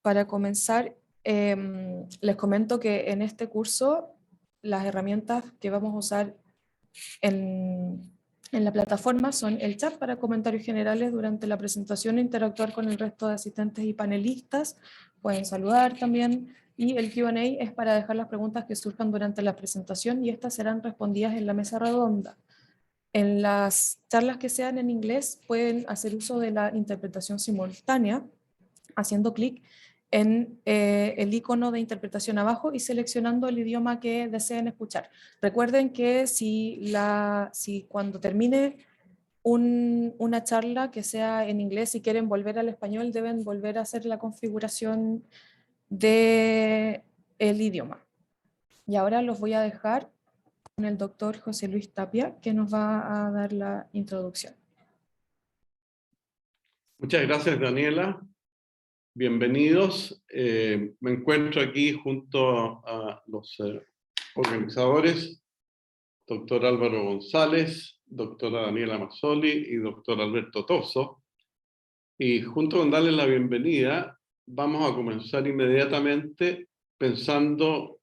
Para comenzar, les comento que en este curso las herramientas que vamos a usar en la plataforma son el chat para comentarios generales durante la presentación e interactuar con el resto de asistentes y panelistas. Pueden saludar también. Y el Q&A es para dejar las preguntas que surjan durante la presentación y estas serán respondidas en la mesa redonda. En las charlas que sean en inglés pueden hacer uso de la interpretación simultánea haciendo clic en el icono de interpretación abajo y seleccionando el idioma que deseen escuchar. Recuerden que si cuando termine una charla que sea en inglés y quieren volver al español, deben volver a hacer la configuración del idioma. Y ahora los voy a dejar con el doctor José Luis Tapia, que nos va a dar la introducción. Muchas gracias, Daniela. Bienvenidos. Me encuentro aquí junto a los organizadores, doctor Álvaro González, doctora Daniela Mazzoli y doctor Alberto Toso. Y junto con darles la bienvenida, vamos a comenzar inmediatamente pensando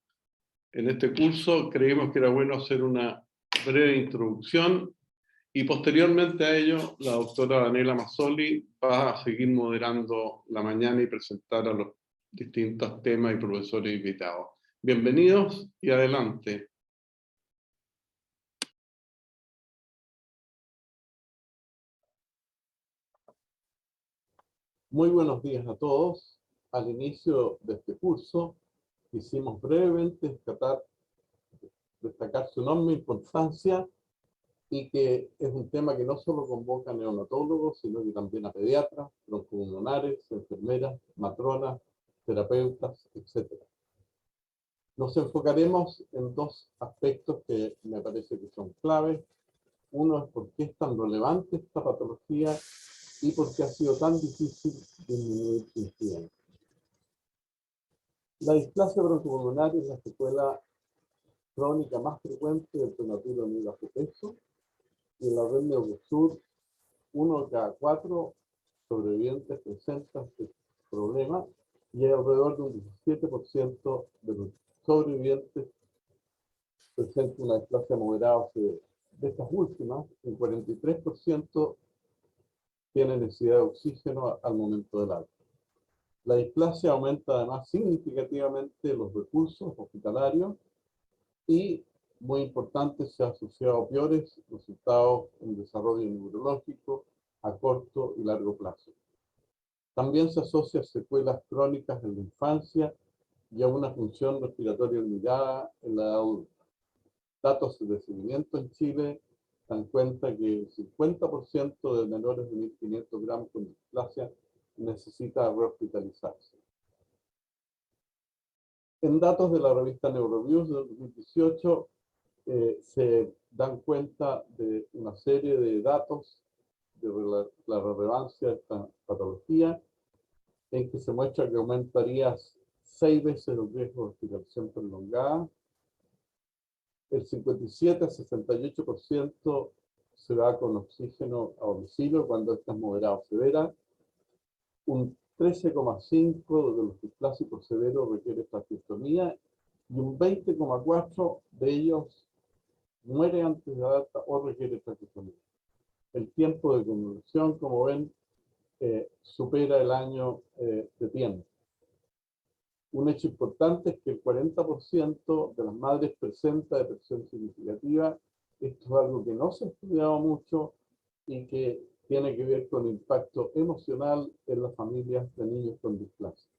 en este curso. Creímos que era bueno hacer una breve introducción y posteriormente a ello, la doctora Daniela Mazzoli va a seguir moderando la mañana y presentar a los distintos temas y profesores invitados. Bienvenidos y adelante. Muy buenos días a todos. Al inicio de este curso, quisimos brevemente destacar su enorme importancia y que es un tema que no solo convoca a neonatólogos, sino que también a pediatras, broncopulmonares, enfermeras, matronas, terapeutas, etc. Nos enfocaremos en dos aspectos que me parece que son claves. Uno es por qué es tan relevante esta patología y por qué ha sido tan difícil disminuir su incidencia. La displasia broncopulmonar es la secuela crónica más frecuente del prematuro en bajo peso, y en la red Neurosur, 1 de cada 4 sobrevivientes presenta este problema, y hay alrededor de un 17% de los sobrevivientes presenta una displasia moderada o severa. De estas últimas, un 43% tiene necesidad de oxígeno al momento del alta. La displasia aumenta además significativamente los recursos hospitalarios y, muy importante, se ha asociado a peores resultados en desarrollo neurológico a corto y largo plazo. También se asocia a secuelas crónicas en la infancia y a una función respiratoria limitada en la edad adulta. Datos de seguimiento en Chile dan cuenta que el 50% de menores de 1.500 gramos con displasia necesita rehospitalizarse. En datos de la revista Neuroreviews del 2018 se dan cuenta de una serie de datos de la relevancia de esta patología, en que se muestra que aumentaría 6 veces el riesgo de hospitalización prolongada. El 57 a 68% se va con oxígeno a domicilio cuando esta es moderada o severa. Un 13,5% de los displásicos severos requiere traqueostomía y un 20,4% de ellos muere antes de la alta o requiere traqueostomía. El tiempo de convulsión, como ven, supera el año de tiempo. Un hecho importante es que el 40% de las madres presenta depresión significativa. Esto es algo que no se ha estudiado mucho y que tiene que ver con el impacto emocional en las familias de niños con displasia.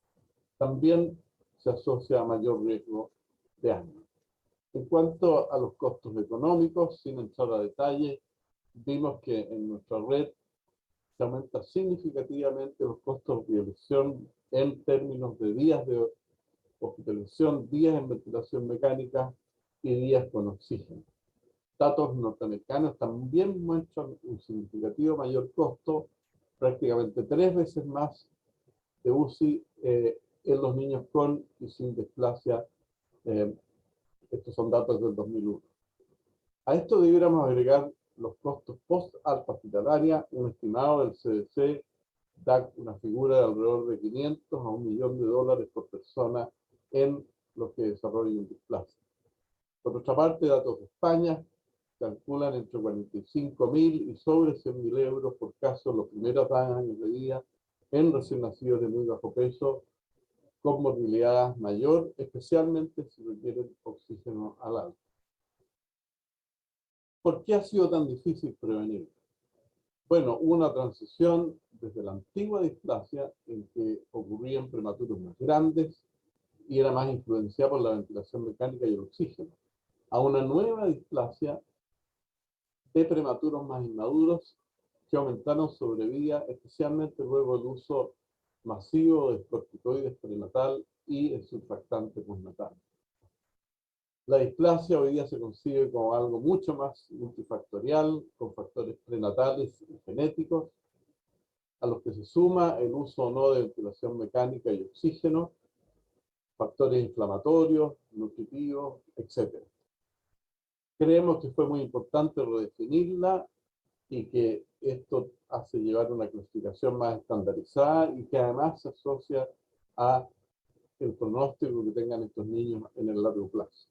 También se asocia a mayor riesgo de asma. En cuanto a los costos económicos, sin entrar a detalle, vimos que en nuestra red se aumenta significativamente los costos de elección en términos de días de hospitalización, días en ventilación mecánica y días con oxígeno. Datos norteamericanos también muestran un significativo mayor costo, prácticamente 3 veces más de UCI en los niños con y sin displasia. Estos son datos del 2001. A esto debiéramos agregar los costos post-alta hospitalaria. Un estimado del CDC da una figura de alrededor de 500 a $1.000.000 por persona en los que desarrollan displasia. Por otra parte, datos de España calculan entre 45.000 y sobre 100.000 euros por caso los primeros años de vida en recién nacidos de muy bajo peso, con morbilidad mayor, especialmente si requieren oxígeno al alto. ¿Por qué ha sido tan difícil prevenir? Bueno, hubo una transición desde la antigua displasia en que ocurrían prematuros más grandes y era más influenciada por la ventilación mecánica y el oxígeno, a una nueva displasia de prematuros más inmaduros que aumentaron sobrevida, especialmente luego del uso masivo de corticoides prenatal y el surfactante postnatal. La displasia hoy día se concibe como algo mucho más multifactorial, con factores prenatales y genéticos, a los que se suma el uso o no de ventilación mecánica y oxígeno, factores inflamatorios, nutritivos, etc. Creemos que fue muy importante redefinirla y que esto hace llevar una clasificación más estandarizada y que además se asocia a el pronóstico que tengan estos niños en el largo plazo.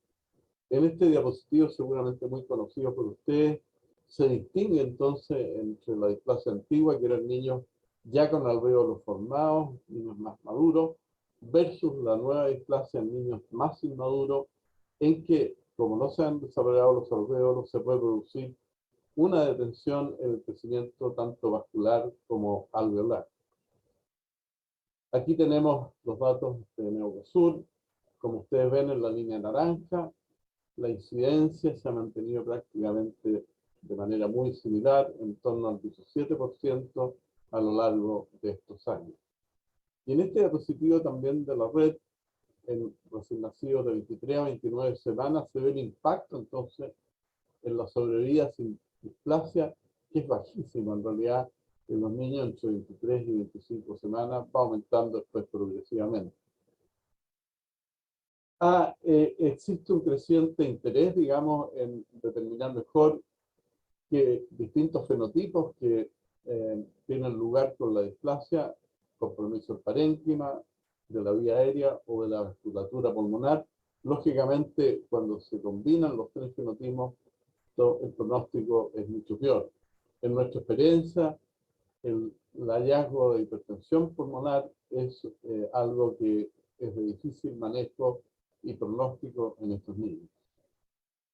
En este diapositivo, seguramente muy conocido por ustedes, se distingue entonces entre la displasia antigua, que eran niños ya con alvéolos formados, niños más maduros, versus la nueva displasia en niños más inmaduros, en que, como no se han desarrollado los alvéolos, se puede producir una detención en el crecimiento tanto vascular como alveolar. Aquí tenemos los datos de Neocosur. Como ustedes ven en la línea naranja, la incidencia se ha mantenido prácticamente de manera muy similar, en torno al 17% a lo largo de estos años. Y en este diapositivo también de la red, en recién nacidos de 23 a 29 semanas, se ve el impacto entonces en la sobrevida sin displasia, que es bajísimo en realidad en los niños entre 23 y 25 semanas, va aumentando después progresivamente. Existe un creciente interés, digamos, en determinar mejor que distintos fenotipos que tienen lugar con la displasia, compromiso del parénquima, de la vía aérea o de la vasculatura pulmonar. Lógicamente, cuando se combinan los tres fenotipos, el pronóstico es mucho peor. En nuestra experiencia, el hallazgo de hipertensión pulmonar es algo que es de difícil manejo y pronóstico en estos niños.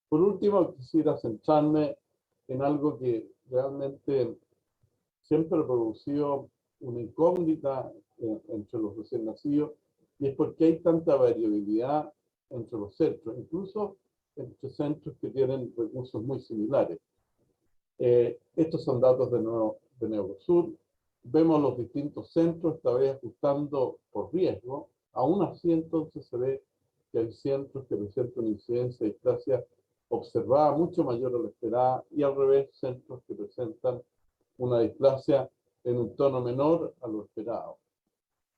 Por último, quisiera centrarme en algo que realmente siempre ha producido una incógnita entre los recién nacidos, y es por qué hay tanta variabilidad entre los centros, incluso entre centros que tienen recursos muy similares. Estos son datos de Neocosur. Vemos los distintos centros, esta vez ajustando por riesgo. Aún así, entonces, se ve que hay centros que presentan incidencia de displasia observada mucho mayor a la esperada, y al revés, centros que presentan una displasia en un tono menor a lo esperado.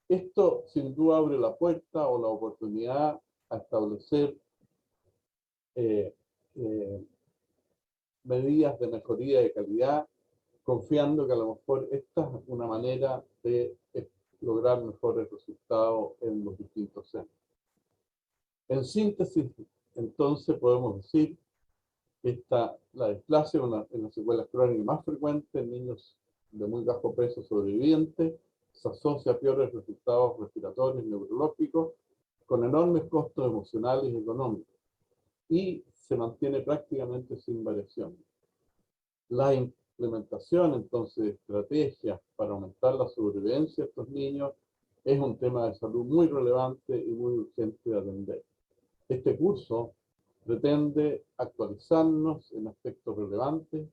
Esto, sin duda, abre la puerta o la oportunidad a establecer medidas de mejoría de calidad, confiando que a lo mejor esta es una manera de lograr mejores resultados en los distintos centros. En síntesis, entonces, podemos decir que la displasia es una de las secuelas crónicas más frecuentes en niños de muy bajo peso sobrevivientes, se asocia a peores resultados respiratorios y neurológicos, con enormes costos emocionales y económicos, y se mantiene prácticamente sin variación. La implementación, entonces, de estrategias para aumentar la sobrevivencia de estos niños es un tema de salud muy relevante y muy urgente de atender. Este curso pretende actualizarnos en aspectos relevantes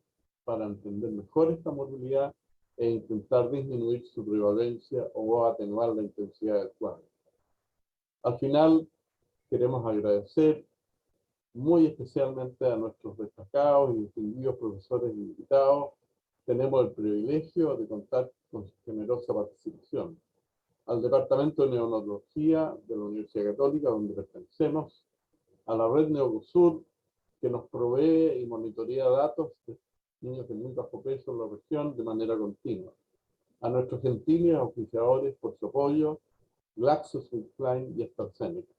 para entender mejor esta morbilidad e intentar disminuir su prevalencia o atenuar la intensidad del cuadro. Al final, queremos agradecer muy especialmente a nuestros destacados y distinguidos profesores y invitados. Tenemos el privilegio de contar con su generosa participación. Al Departamento de Neonatología de la Universidad Católica, donde pertenecemos, a la red Neocosur, que nos provee y monitorea datos de niños de muy bajo peso en la región de manera continua. a nuestros gentiles auspiciadores por su apoyo, GlaxoSmithKline y AstraZeneca,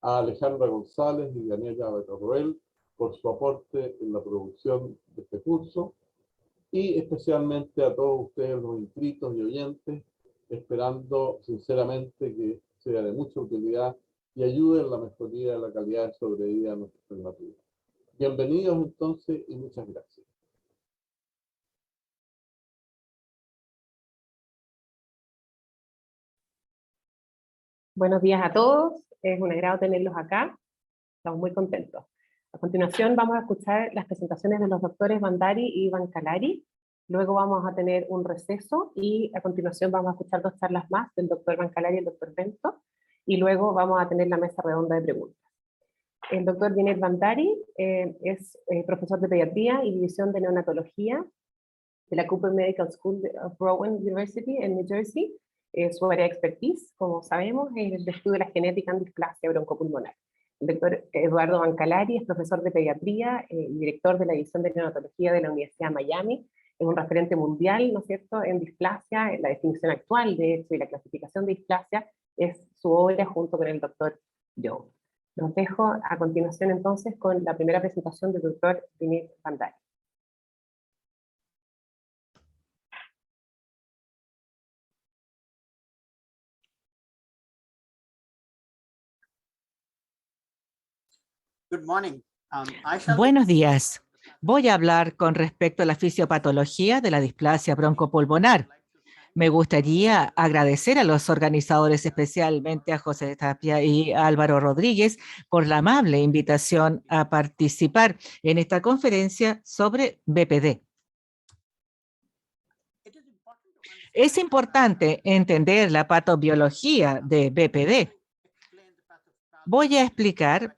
a Alejandra González y Daniela Betorroel por su aporte en la producción de este curso, y especialmente a todos ustedes los inscritos y oyentes, esperando sinceramente que sea de mucha utilidad y ayude en la mejoría de la calidad de sobrevida de nuestros prematuros. Bienvenidos entonces y muchas gracias. Buenos días a todos, es un agrado tenerlos acá, estamos muy contentos. A continuación vamos a escuchar las presentaciones de los doctores Bandari y Bancalari, luego vamos a tener un receso y a continuación vamos a escuchar 2 charlas más del doctor Bancalari y el doctor Bento, y luego vamos a tener la mesa redonda de preguntas. El doctor Vineet Bandari es profesor de pediatría y división de neonatología de la Cooper Medical School of Rowan University en New Jersey. Su área de expertise, como sabemos, es el estudio de la genética en displasia broncopulmonar. El doctor Eduardo Bancalari es profesor de pediatría y director de la división de neonatología de la Universidad de Miami. Es un referente mundial, ¿no es cierto?, en displasia. La definición actual, de hecho, y la clasificación de displasia es su obra junto con el doctor Joe. Los dejo a continuación entonces con la primera presentación del doctor Vineet Bandari. Buenos días. Voy a hablar con respecto a la fisiopatología de la displasia broncopulmonar. Me gustaría agradecer a los organizadores, especialmente a José Tapia y a Álvaro Rodríguez, por la amable invitación a participar en esta conferencia sobre BPD. Es importante entender la patobiología de BPD. Voy a explicar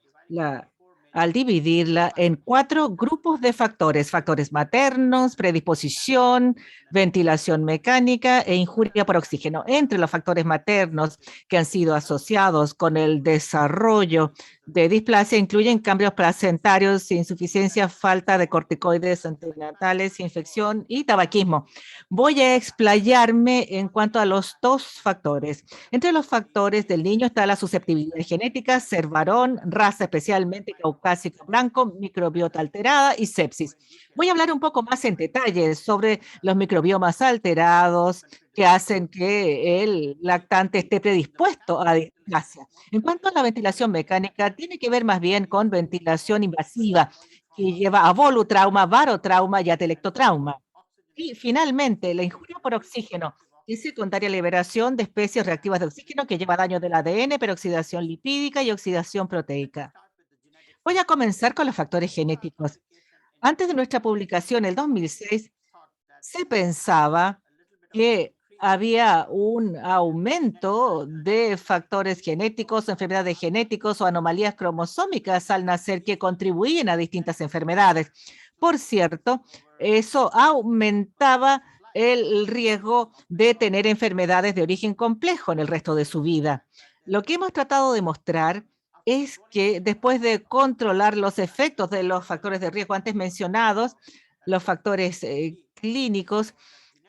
al dividirla en 4 grupos de factores: factores maternos, predisposición, ventilación mecánica e injuria por oxígeno. Entre los factores maternos que han sido asociados con el desarrollo de displasia incluyen cambios placentarios, insuficiencia, falta de corticoides antinatales, infección y tabaquismo. Voy a explayarme en cuanto a los 2 factores. Entre los factores del niño está la susceptibilidad genética, ser varón, raza especialmente caucásico blanco, microbiota alterada y sepsis. Voy a hablar un poco más en detalle sobre los microbiomas alterados que hacen que el lactante esté predispuesto a displasia. En cuanto a la ventilación mecánica, tiene que ver más bien con ventilación invasiva, que lleva a volutrauma, barotrauma y atelectotrauma. Y finalmente, la injuria por oxígeno es secundaria a liberación de especies reactivas de oxígeno que lleva daño del ADN, peroxidación lipídica y oxidación proteica. Voy a comenzar con los factores genéticos. Antes de nuestra publicación, en el 2006, se pensaba que había un aumento de factores genéticos, enfermedades genéticas o anomalías cromosómicas al nacer que contribuían a distintas enfermedades. Por cierto, eso aumentaba el riesgo de tener enfermedades de origen complejo en el resto de su vida. Lo que hemos tratado de mostrar es que después de controlar los efectos de los factores de riesgo antes mencionados, los factores clínicos,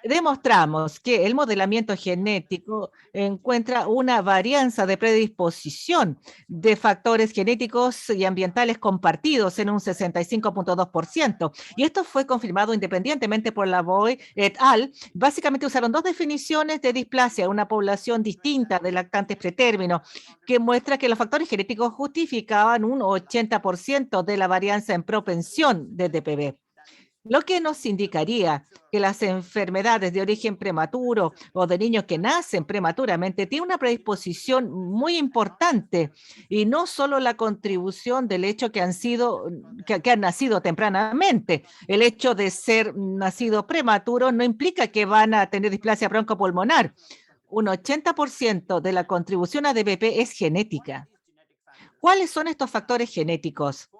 demostramos que el modelamiento genético encuentra una varianza de predisposición de factores genéticos y ambientales compartidos en un 65.2%. Y esto fue confirmado independientemente por Lavoie et al. Básicamente usaron 2 definiciones de displasia, una población distinta de lactantes pretérmino, que muestra que los factores genéticos justificaban un 80% de la varianza en propensión de DPB. Lo que nos indicaría que las enfermedades de origen prematuro o de niños que nacen prematuramente tienen una predisposición muy importante, y no solo la contribución del hecho que han nacido tempranamente. El hecho de ser nacido prematuro no implica que van a tener displasia broncopulmonar. Un 80% de la contribución a DBP es genética. ¿Cuáles son estos factores genéticos?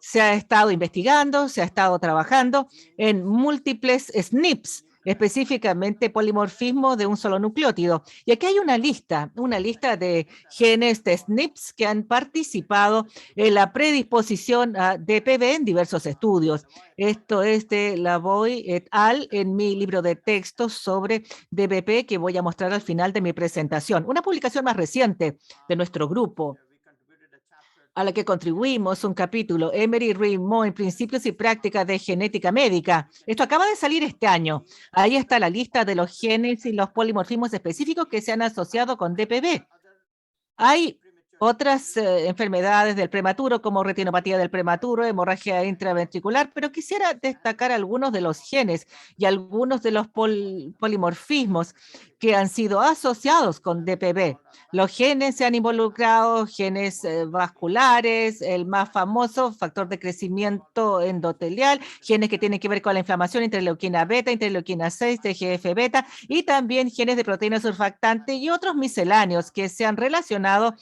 Se ha estado investigando, se ha estado trabajando en múltiples SNPs específicamente polimorfismo de un solo nucleótido. Y aquí hay una lista de genes de SNPs que han participado en la predisposición a DPV en diversos estudios. Esto es de Lavoie et al. En mi libro de textos sobre DPP que voy a mostrar al final de mi presentación. Una publicación más reciente de nuestro grupo, a la que contribuimos un capítulo, Emery Reed Moe, Principios y Prácticas de Genética Médica. Esto acaba de salir este año. Ahí está la lista de los genes y los polimorfismos específicos que se han asociado con DPV. Hay otras enfermedades del prematuro, como retinopatía del prematuro, hemorragia intraventricular, pero quisiera destacar algunos de los genes y algunos de los polimorfismos que han sido asociados con DPV. Los genes se han involucrado, genes vasculares, el más famoso, factor de crecimiento endotelial, genes que tienen que ver con la inflamación, interleuquina beta, interleuquina 6, TGF beta, y también genes de proteína surfactante y otros misceláneos que se han relacionado.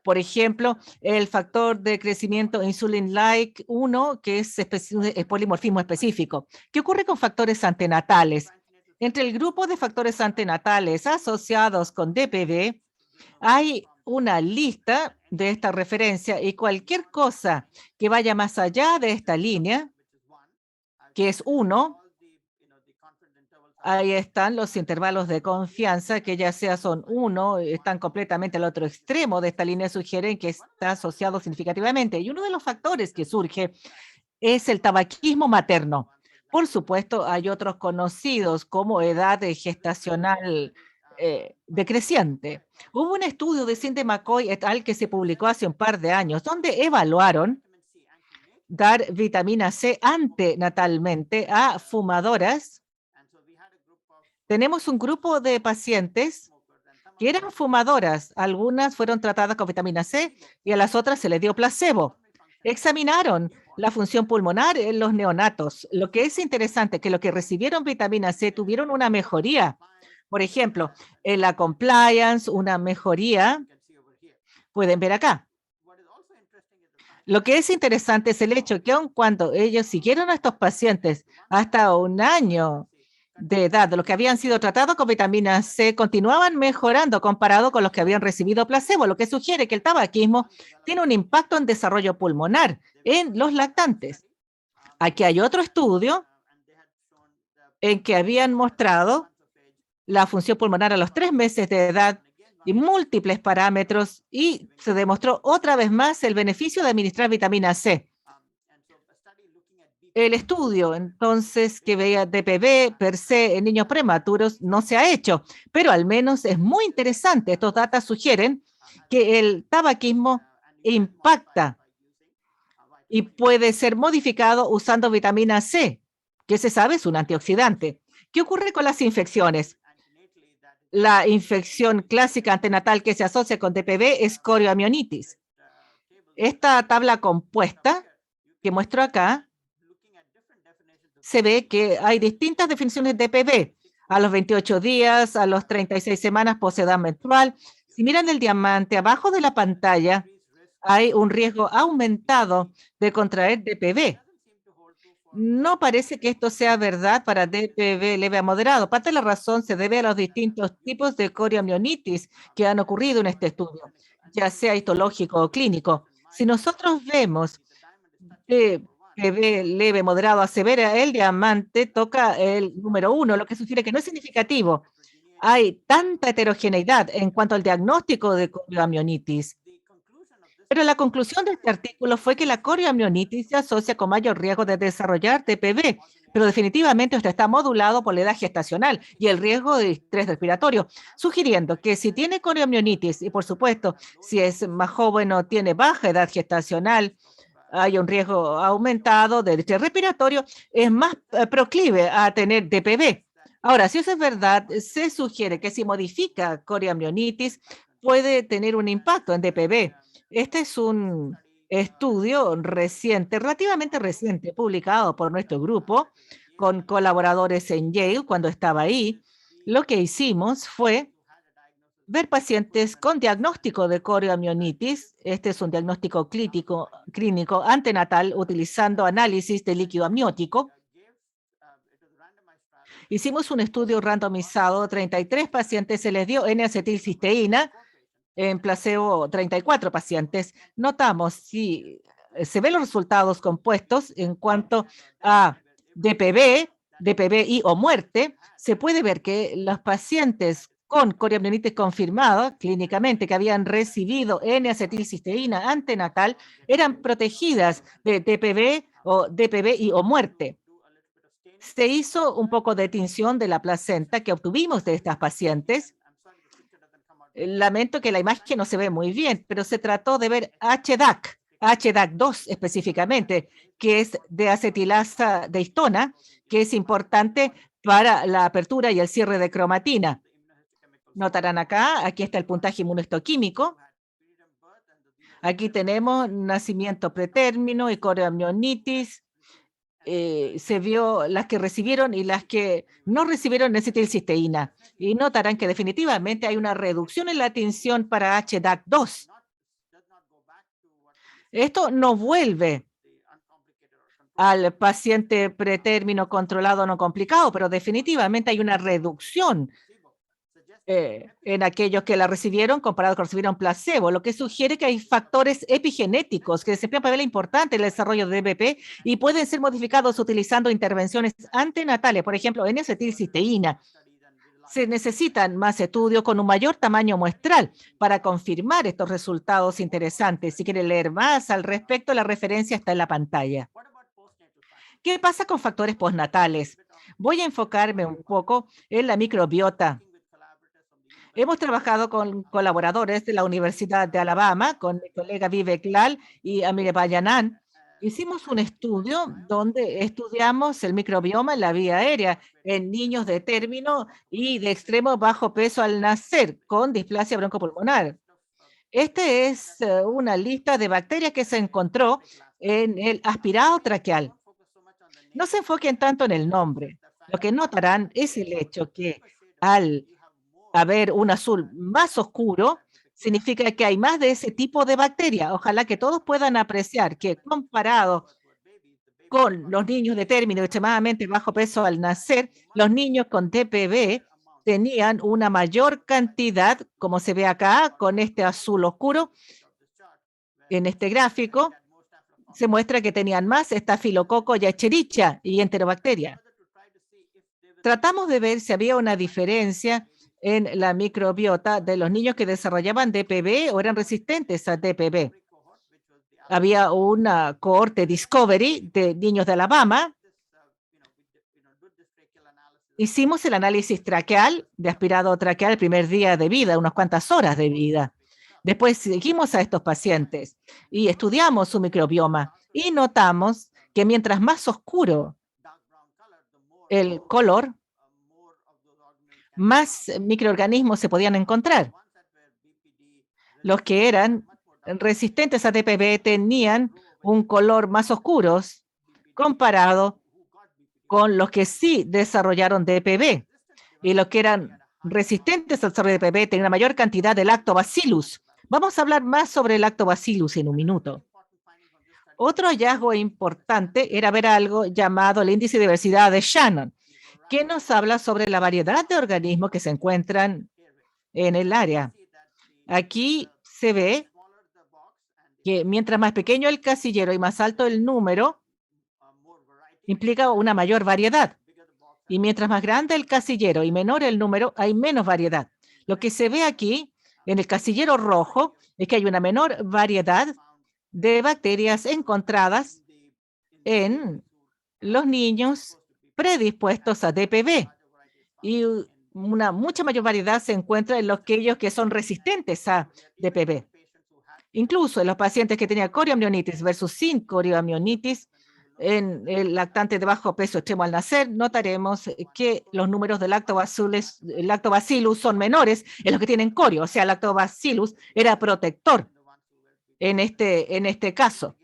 Por ejemplo, el factor de crecimiento insulin-like 1, que es polimorfismo específico. ¿Qué ocurre con factores antenatales? Entre el grupo de factores antenatales asociados con DPV, hay una lista de esta referencia y cualquier cosa que vaya más allá de esta línea, que es 1, ahí están los intervalos de confianza, que ya sea son 1, están completamente al otro extremo de esta línea, sugieren que está asociado significativamente. Y uno de los factores que surge es el tabaquismo materno. Por supuesto, hay otros conocidos como edad gestacional decreciente. Hubo un estudio de Cindy McCoy et al. Que se publicó hace un par de años, donde evaluaron dar vitamina C antenatalmente a fumadoras. Tenemos un grupo de pacientes que eran fumadoras. Algunas fueron tratadas con vitamina C y a las otras se les dio placebo. Examinaron la función pulmonar en los neonatos. Lo que es interesante es que los que recibieron vitamina C tuvieron una mejoría. Por ejemplo, en la compliance, una mejoría, pueden ver acá. Lo que es interesante es el hecho que aun cuando ellos siguieron a estos pacientes hasta un año de edad, de los que habían sido tratados con vitamina C, continuaban mejorando comparado con los que habían recibido placebo, lo que sugiere que el tabaquismo tiene un impacto en desarrollo pulmonar en los lactantes. Aquí hay otro estudio en que habían mostrado la función pulmonar a los 3 meses de edad y múltiples parámetros, y se demostró otra vez más el beneficio de administrar vitamina C. El estudio, entonces, que veía DPV per se en niños prematuros no se ha hecho, pero al menos es muy interesante. Estos datos sugieren que el tabaquismo impacta y puede ser modificado usando vitamina C, que se sabe es un antioxidante. ¿Qué ocurre con las infecciones? La infección clásica antenatal que se asocia con DPV es corioamionitis. Esta tabla compuesta que muestro acá, se ve que hay distintas definiciones de DPV, a los 28 días, a los 36 semanas posedad menstrual. Si miran el diamante abajo de la pantalla, hay un riesgo aumentado de contraer DPV. No parece que esto sea verdad para DPV leve a moderado. Parte de la razón se debe a los distintos tipos de corioamionitis que han ocurrido en este estudio, ya sea histológico o clínico. Si nosotros vemos DPV leve, moderado a severa, el diamante toca el número 1, lo que sugiere que no es significativo. Hay tanta heterogeneidad en cuanto al diagnóstico de corioamionitis. Pero la conclusión de este artículo fue que la corioamionitis se asocia con mayor riesgo de desarrollar DPV, pero definitivamente esto está modulado por la edad gestacional y el riesgo de estrés respiratorio, sugiriendo que si tiene corioamionitis y, por supuesto, si es más joven o tiene baja edad gestacional, hay un riesgo aumentado de estrés respiratorio, es más proclive a tener DPV. Ahora, si eso es verdad, se sugiere que si modifica corioamionitis, puede tener un impacto en DPV. Este es un estudio reciente, relativamente reciente, publicado por nuestro grupo con colaboradores en Yale cuando estaba ahí. Lo que hicimos fue ver pacientes con diagnóstico de corioamionitis. Este es un diagnóstico clínico antenatal utilizando análisis de líquido amniótico. hicimos un estudio randomizado, 33 pacientes se les dio N-acetilcisteína, en placebo 34 pacientes. Notamos si se ven los resultados compuestos en cuanto a DPB-I o muerte, se puede ver que los pacientes con coriamnionitis confirmada clínicamente que habían recibido N-acetilcisteína antenatal eran protegidas de DPB o DPB-I o muerte. Se hizo un poco de tinción de la placenta que obtuvimos de estas pacientes. Lamento que la imagen no se ve muy bien, pero se trató de ver HDAC2 específicamente, que es de acetilasa de histona, que es importante para la apertura y el cierre de cromatina. Notarán acá, aquí está el puntaje inmunohistoquímico. Aquí tenemos nacimiento pretérmino y coriamnionitis. Se vio las que recibieron y las que no recibieron acetilcisteína. Y notarán que definitivamente hay una reducción en la tinción para HDAC2. Esto no vuelve al paciente pretérmino controlado no complicado, pero definitivamente hay una reducción en aquellos que la recibieron comparado con recibieron placebo, lo que sugiere que hay factores epigenéticos que desempeñan un papel importante en el desarrollo de DPP y pueden ser modificados utilizando intervenciones antenatales, por ejemplo, N-acetilcisteína. Se necesitan más estudios con un mayor tamaño muestral para confirmar estos resultados interesantes. Si quieren leer más al respecto, la referencia está en la pantalla. ¿Qué pasa con factores postnatales? Voy a enfocarme un poco en la microbiota. Hemos trabajado con colaboradores de la Universidad de Alabama, con mi colega Vivek Lal y Amir Bayanan. Hicimos un estudio donde estudiamos el microbioma en la vía aérea en niños de término y de extremo bajo peso al nacer con displasia broncopulmonar. Esta es una lista de bacterias que se encontró en el aspirado traqueal. No se enfoquen tanto en el nombre. Lo que notarán es el hecho que al haber un azul más oscuro, significa que hay más de ese tipo de bacteria. Ojalá que todos puedan apreciar que comparado con los niños de término extremadamente bajo peso al nacer, los niños con DPB tenían una mayor cantidad, como se ve acá, con este azul oscuro. En este gráfico se muestra que tenían más estafilococo y Escherichia y enterobacteria. Tratamos de ver si había una diferencia en la microbiota de los niños que desarrollaban DPB o eran resistentes a DPB. Había una cohorte Discovery de niños de Alabama. Hicimos el análisis traqueal, de aspirado traqueal el primer día de vida, unas cuantas horas de vida. Después seguimos a estos pacientes y estudiamos su microbioma y notamos que mientras más oscuro el color, más microorganismos se podían encontrar. Los que eran resistentes a DPB tenían un color más oscuro comparado con los que sí desarrollaron DPB. Y los que eran resistentes al desarrollo de DPB tenían una mayor cantidad de lactobacillus. Vamos a hablar más sobre el lactobacillus en un minuto. Otro hallazgo importante era ver algo llamado el índice de diversidad de Shannon, que nos habla sobre la variedad de organismos que se encuentran en el área. Aquí se ve que mientras más pequeño el casillero y más alto el número, implica una mayor variedad. Y mientras más grande el casillero y menor el número, hay menos variedad. Lo que se ve aquí en el casillero rojo es que hay una menor variedad de bacterias encontradas en los niños predispuestos a DPB y una mucha mayor variedad se encuentra en aquellos que son resistentes a DPB. Incluso en los pacientes que tenían coriamnionitis versus sin coriamnionitis, en el lactante de bajo peso extremo al nacer, notaremos que los números de lactobacillus son menores en los que tienen corio, o sea, lactobacillus era protector en este caso.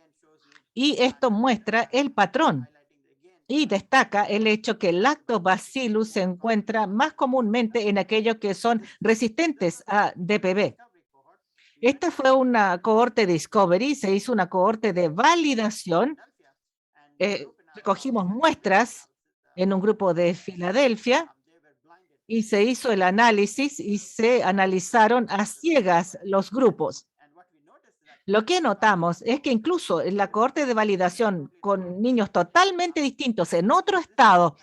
Y esto muestra el patrón. Y destaca el hecho que el lactobacillus se encuentra más comúnmente en aquellos que son resistentes a DPB. Esta fue una cohorte Discovery, se hizo una cohorte de validación. Recogimos muestras en un grupo de Filadelfia y se hizo el análisis y se analizaron a ciegas los grupos. Lo que notamos es que incluso en la cohorte de validación con niños totalmente distintos en otro estado,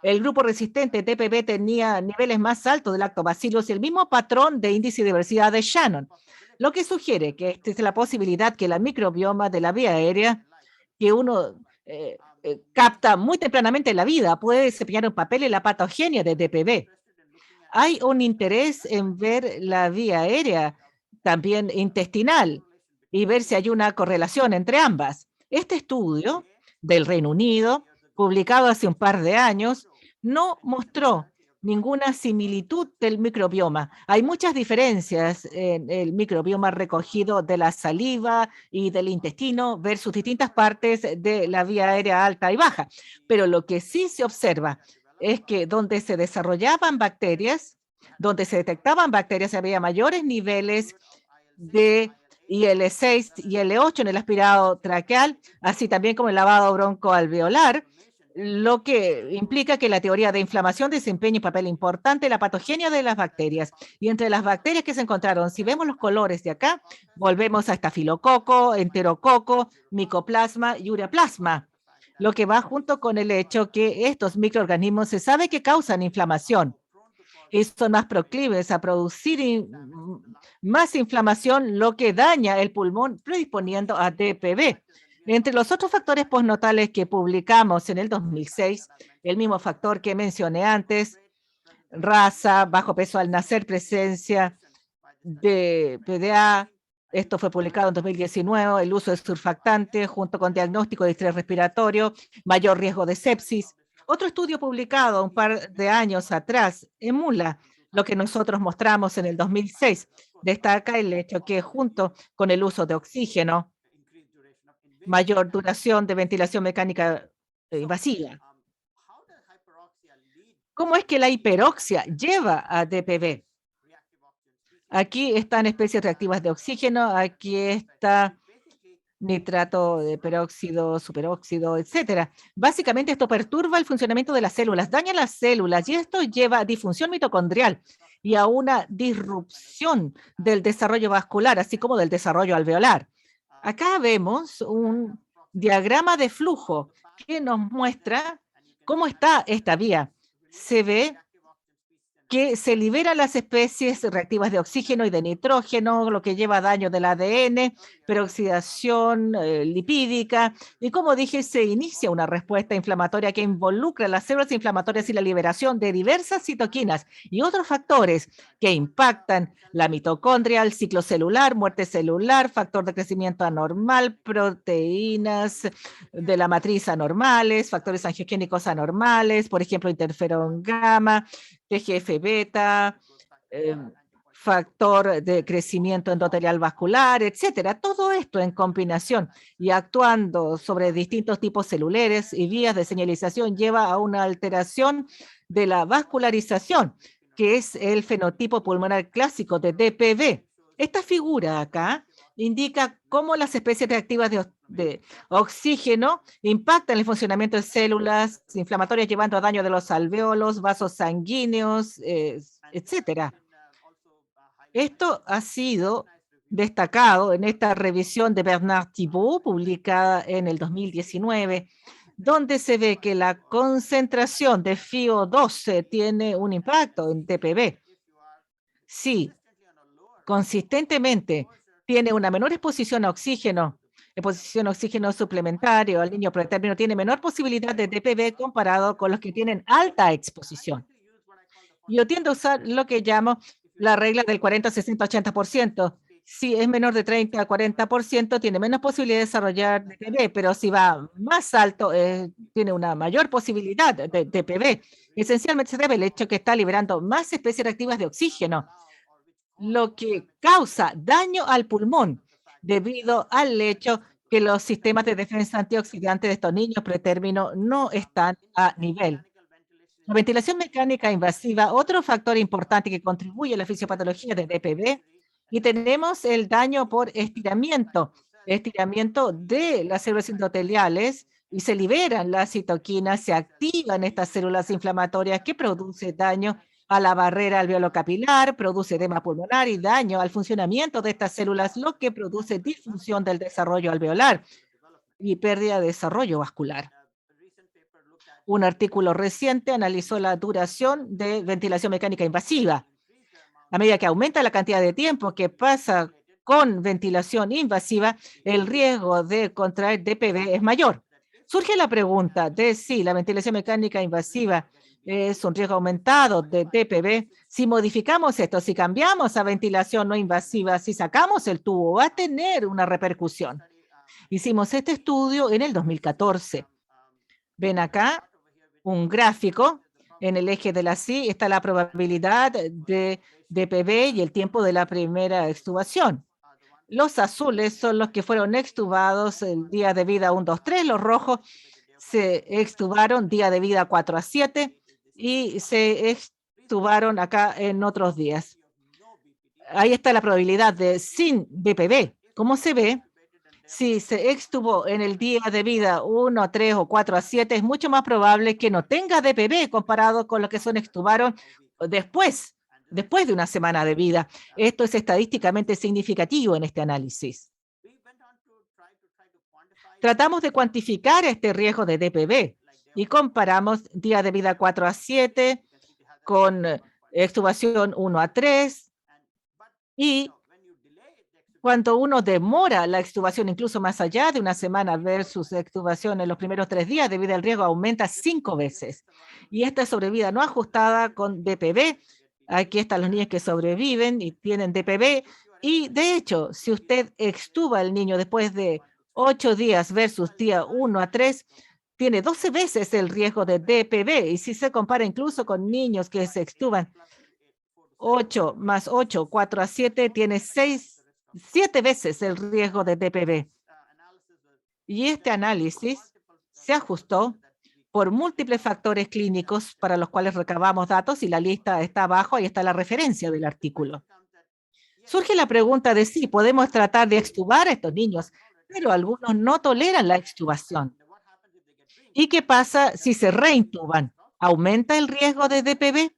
el grupo resistente TPB tenía niveles más altos de lactobacillus y el mismo patrón de índice de diversidad de Shannon, lo que sugiere que esta es la posibilidad que la microbioma de la vía aérea, que uno capta muy tempranamente en la vida, puede desempeñar un papel en la patogenia de TPB. Hay un interés en ver la vía aérea, también intestinal, y ver si hay una correlación entre ambas. Este estudio del Reino Unido, publicado hace un par de años, no mostró ninguna similitud del microbioma. Hay muchas diferencias en el microbioma recogido de la saliva y del intestino versus distintas partes de la vía aérea alta y baja. Pero lo que sí se observa es que donde se desarrollaban bacterias, donde se detectaban bacterias, había mayores niveles de IL-6 y IL-8 en el aspirado traqueal, así también como el lavado broncoalveolar, lo que implica que la teoría de inflamación desempeña un papel importante en la patogenia de las bacterias. Y entre las bacterias que se encontraron, si vemos los colores de acá, volvemos a estafilococo, enterococo, micoplasma y ureaplasma, lo que va junto con el hecho que estos microorganismos se sabe que causan inflamación y son más proclives a producir más inflamación, lo que daña el pulmón predisponiendo a TPB. Entre los otros factores postnatales que publicamos en el 2006, el mismo factor que mencioné antes, raza, bajo peso al nacer, presencia de PDA, esto fue publicado en 2019, el uso de surfactante junto con diagnóstico de estrés respiratorio, mayor riesgo de sepsis. Otro estudio publicado un par de años atrás emula lo que nosotros mostramos en el 2006. Destaca el hecho que junto con el uso de oxígeno, mayor duración de ventilación mecánica invasiva. ¿Cómo es que la hiperoxia lleva a DPB? Aquí están especies reactivas de oxígeno, aquí está nitrato de peróxido, superóxido, etcétera. Básicamente esto perturba el funcionamiento de las células, daña las células y esto lleva a disfunción mitocondrial y a una disrupción del desarrollo vascular, así como del desarrollo alveolar. Acá vemos un diagrama de flujo que nos muestra cómo está esta vía. Se ve que se liberan las especies reactivas de oxígeno y de nitrógeno, lo que lleva a daño del ADN, peroxidación lipídica, y como dije, se inicia una respuesta inflamatoria que involucra las células inflamatorias y la liberación de diversas citoquinas y otros factores que impactan la mitocondria, el ciclo celular, muerte celular, factor de crecimiento anormal, proteínas de la matriz anormales, factores angiogénicos anormales, por ejemplo, interferón gamma, TGF-beta, factor de crecimiento endotelial vascular, etcétera. Todo esto en combinación y actuando sobre distintos tipos celulares y vías de señalización lleva a una alteración de la vascularización, que es el fenotipo pulmonar clásico de DPB. Esta figura acá indica cómo las especies reactivas de oxígeno impactan el funcionamiento de células inflamatorias, llevando a daño de los alvéolos, vasos sanguíneos, etcétera. Esto ha sido destacado en esta revisión de Bernard Thibault, publicada en el 2019, donde se ve que la concentración de FiO12 tiene un impacto en TPB. Sí, consistentemente tiene una menor exposición a oxígeno, exposición a oxígeno suplementario, el niño pretérmino tiene menor posibilidad de DPB comparado con los que tienen alta exposición. Yo tiendo a usar lo que llamo la regla del 40, 60, 80%. Si es menor de 30 a 40%, tiene menos posibilidad de desarrollar DPB, pero si va más alto, tiene una mayor posibilidad de DPB. Esencialmente se debe al hecho que está liberando más especies reactivas de oxígeno, lo que causa daño al pulmón debido al hecho que los sistemas de defensa antioxidante de estos niños pretérmino no están a nivel. La ventilación mecánica invasiva, otro factor importante que contribuye a la fisiopatología de DPB, y tenemos el daño por estiramiento de las células endoteliales y se liberan las citoquinas, se activan estas células inflamatorias que producen daño a la barrera alveolo capilar, produce edema pulmonar y daño al funcionamiento de estas células, lo que produce disfunción del desarrollo alveolar y pérdida de desarrollo vascular. Un artículo reciente analizó la duración de ventilación mecánica invasiva. A medida que aumenta la cantidad de tiempo que pasa con ventilación invasiva, el riesgo de contraer DPV es mayor. Surge la pregunta de si la ventilación mecánica invasiva es un riesgo aumentado de DPV. Si modificamos esto, si cambiamos a ventilación no invasiva, si sacamos el tubo, va a tener una repercusión. Hicimos este estudio en el 2014. Ven acá un gráfico. En el eje de la CI está la probabilidad de DPV y el tiempo de la primera extubación. Los azules son los que fueron extubados el día de vida 1, 2, 3. Los rojos se extubaron día de vida 4 a 7 y se extubaron acá en otros días. Ahí está la probabilidad de sin DPV. Como se ve, si se extubó en el día de vida 1 a 3 o 4 a 7, es mucho más probable que no tenga DPV comparado con los que son extubaron después de una semana de vida. Esto es estadísticamente significativo en este análisis. Tratamos de cuantificar este riesgo de DPV y comparamos día de vida 4 a 7 con extubación 1 a 3 y cuando uno demora la extubación incluso más allá de una semana versus extubación en los primeros 3 días, debido al riesgo aumenta 5 veces. Y esta es sobrevida no ajustada con DPV. Aquí están los niños que sobreviven y tienen DPV. Y de hecho, si usted extuba al niño después de 8 días versus día 1 a 3, tiene 12 veces el riesgo de DPV. Y si se compara incluso con niños que se extuban 8 más 8, 4 a 7, tiene 7 veces el riesgo de DPV. Y este análisis se ajustó por múltiples factores clínicos para los cuales recabamos datos y la lista está abajo, ahí está la referencia del artículo. Surge la pregunta de si podemos tratar de extubar a estos niños, pero algunos no toleran la extubación. ¿Y qué pasa si se reintuban? ¿Aumenta el riesgo de DPV?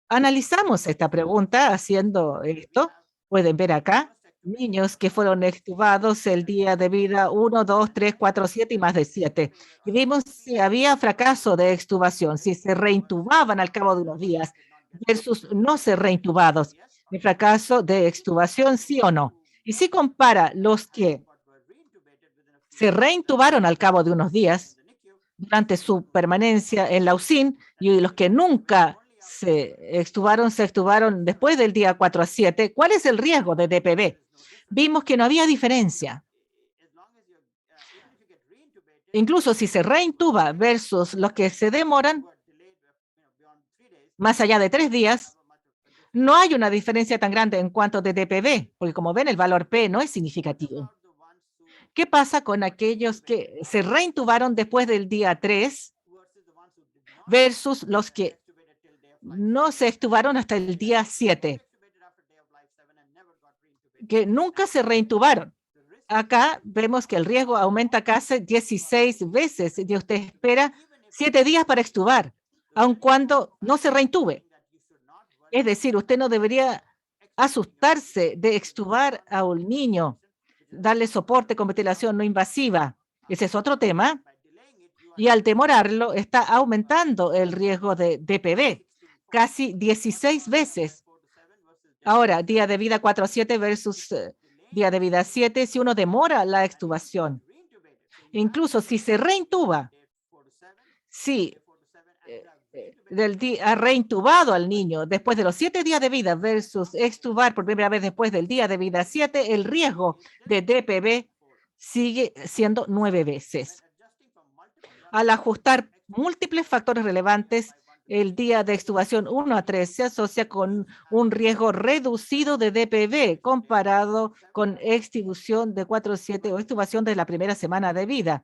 Analizamos esta pregunta haciendo esto. Pueden ver acá niños que fueron extubados el día de vida 1, 2, 3, 4, 7 y más de 7. Y vimos si había fracaso de extubación, si se reintubaban al cabo de unos días versus no ser reintubados. El fracaso de extubación, sí o no. Y si compara los que se reintubaron al cabo de unos días durante su permanencia en la UCIN y los que nunca se extubaron después del día 4 a 7, ¿cuál es el riesgo de DPV? Vimos que no había diferencia. Incluso si se reintuba versus los que se demoran más allá de 3 días, no hay una diferencia tan grande en cuanto de DPV, porque como ven, el valor P no es significativo. ¿Qué pasa con aquellos que se reintubaron después del día 3 versus los que no se extubaron hasta el día 7? Que nunca se reintubaron. Acá vemos que el riesgo aumenta casi 16 veces y usted espera 7 días para extubar, aun cuando no se reintube. Es decir, usted no debería asustarse de extubar a un niño, darle soporte con ventilación no invasiva. Ese es otro tema. Y al demorarlo, está aumentando el riesgo de DPV, casi 16 veces. Ahora, día de vida 4 a 7 versus día de vida 7, si uno demora la extubación. Incluso si se reintuba, si ha reintubado al niño después de los 7 días de vida versus extubar por primera vez después del día de vida 7, el riesgo de DPV sigue siendo 9 veces. Al ajustar múltiples factores relevantes, el día de extubación 1 a 3 se asocia con un riesgo reducido de DPV comparado con extubación de 4 a 7 o extubación de la primera semana de vida.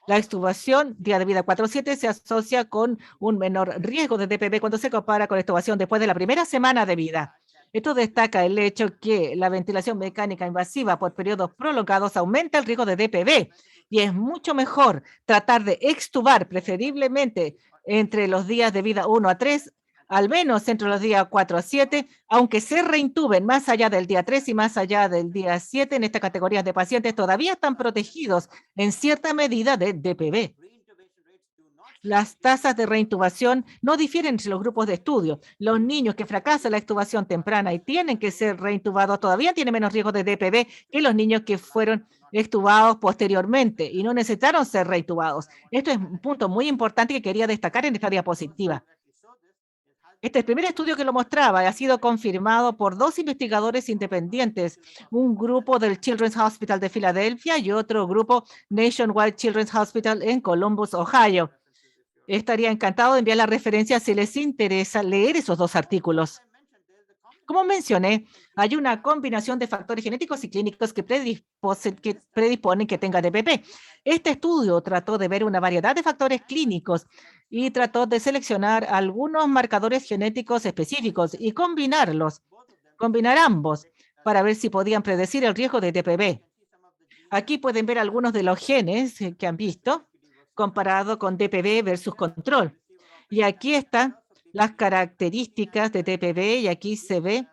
La extubación, día de vida 4 a 7, se asocia con un menor riesgo de DPV cuando se compara con la extubación después de la primera semana de vida. Esto destaca el hecho que la ventilación mecánica invasiva por periodos prolongados aumenta el riesgo de DPB y es mucho mejor tratar de extubar preferiblemente entre los días de vida 1 a 3, al menos entre los días 4 a 7, aunque se reintuben más allá del día 3 y más allá del día 7, en esta categoría de pacientes todavía están protegidos en cierta medida de DPB. Las tasas de reintubación no difieren entre los grupos de estudio. Los niños que fracasan la extubación temprana y tienen que ser reintubados todavía tienen menos riesgo de DPB que los niños que fueron extubados posteriormente y no necesitaron ser reintubados. Esto es un punto muy importante que quería destacar en esta diapositiva. Este es el primer estudio que lo mostraba y ha sido confirmado por 2 investigadores independientes, un grupo del Children's Hospital de Filadelfia y otro grupo Nationwide Children's Hospital en Columbus, Ohio. Estaría encantado de enviar la referencia si les interesa leer esos 2 artículos. Como mencioné, hay una combinación de factores genéticos y clínicos que predisponen que tenga DPP. Este estudio trató de ver una variedad de factores clínicos y trató de seleccionar algunos marcadores genéticos específicos y combinar ambos para ver si podían predecir el riesgo de DPP. Aquí pueden ver algunos de los genes que han visto comparado con DPB versus control. Y aquí están las características de DPB y aquí se ve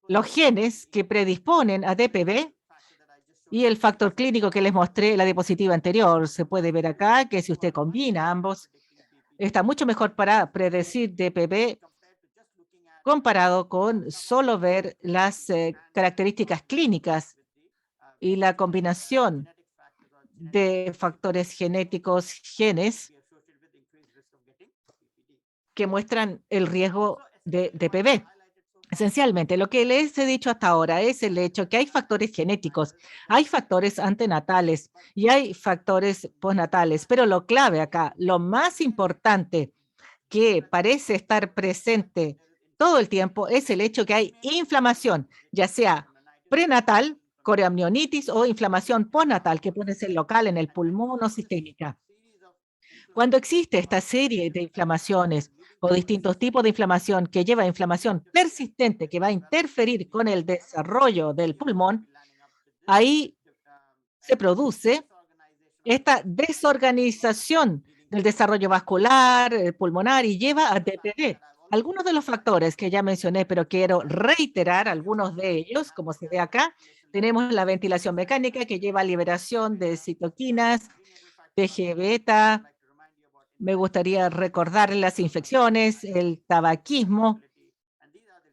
los genes que predisponen a DPB y el factor clínico que les mostré en la diapositiva anterior. Se puede ver acá que si usted combina ambos, está mucho mejor para predecir DPB comparado con solo ver las características clínicas y la combinación de factores genéticos, genes, que muestran el riesgo de DPB. Esencialmente, lo que les he dicho hasta ahora es el hecho que hay factores genéticos, hay factores antenatales y hay factores postnatales, pero lo clave acá, lo más importante que parece estar presente todo el tiempo es el hecho que hay inflamación, ya sea prenatal, coreamnionitis o inflamación postnatal, que puede ser local en el pulmón o sistémica. Cuando existe esta serie de inflamaciones o distintos tipos de inflamación que lleva a inflamación persistente que va a interferir con el desarrollo del pulmón, ahí se produce esta desorganización del desarrollo vascular, pulmonar y lleva a DPD. Algunos de los factores que ya mencioné, pero quiero reiterar algunos de ellos, como se ve acá, tenemos la ventilación mecánica que lleva a liberación de citoquinas, TG-beta. Me gustaría recordar las infecciones, el tabaquismo,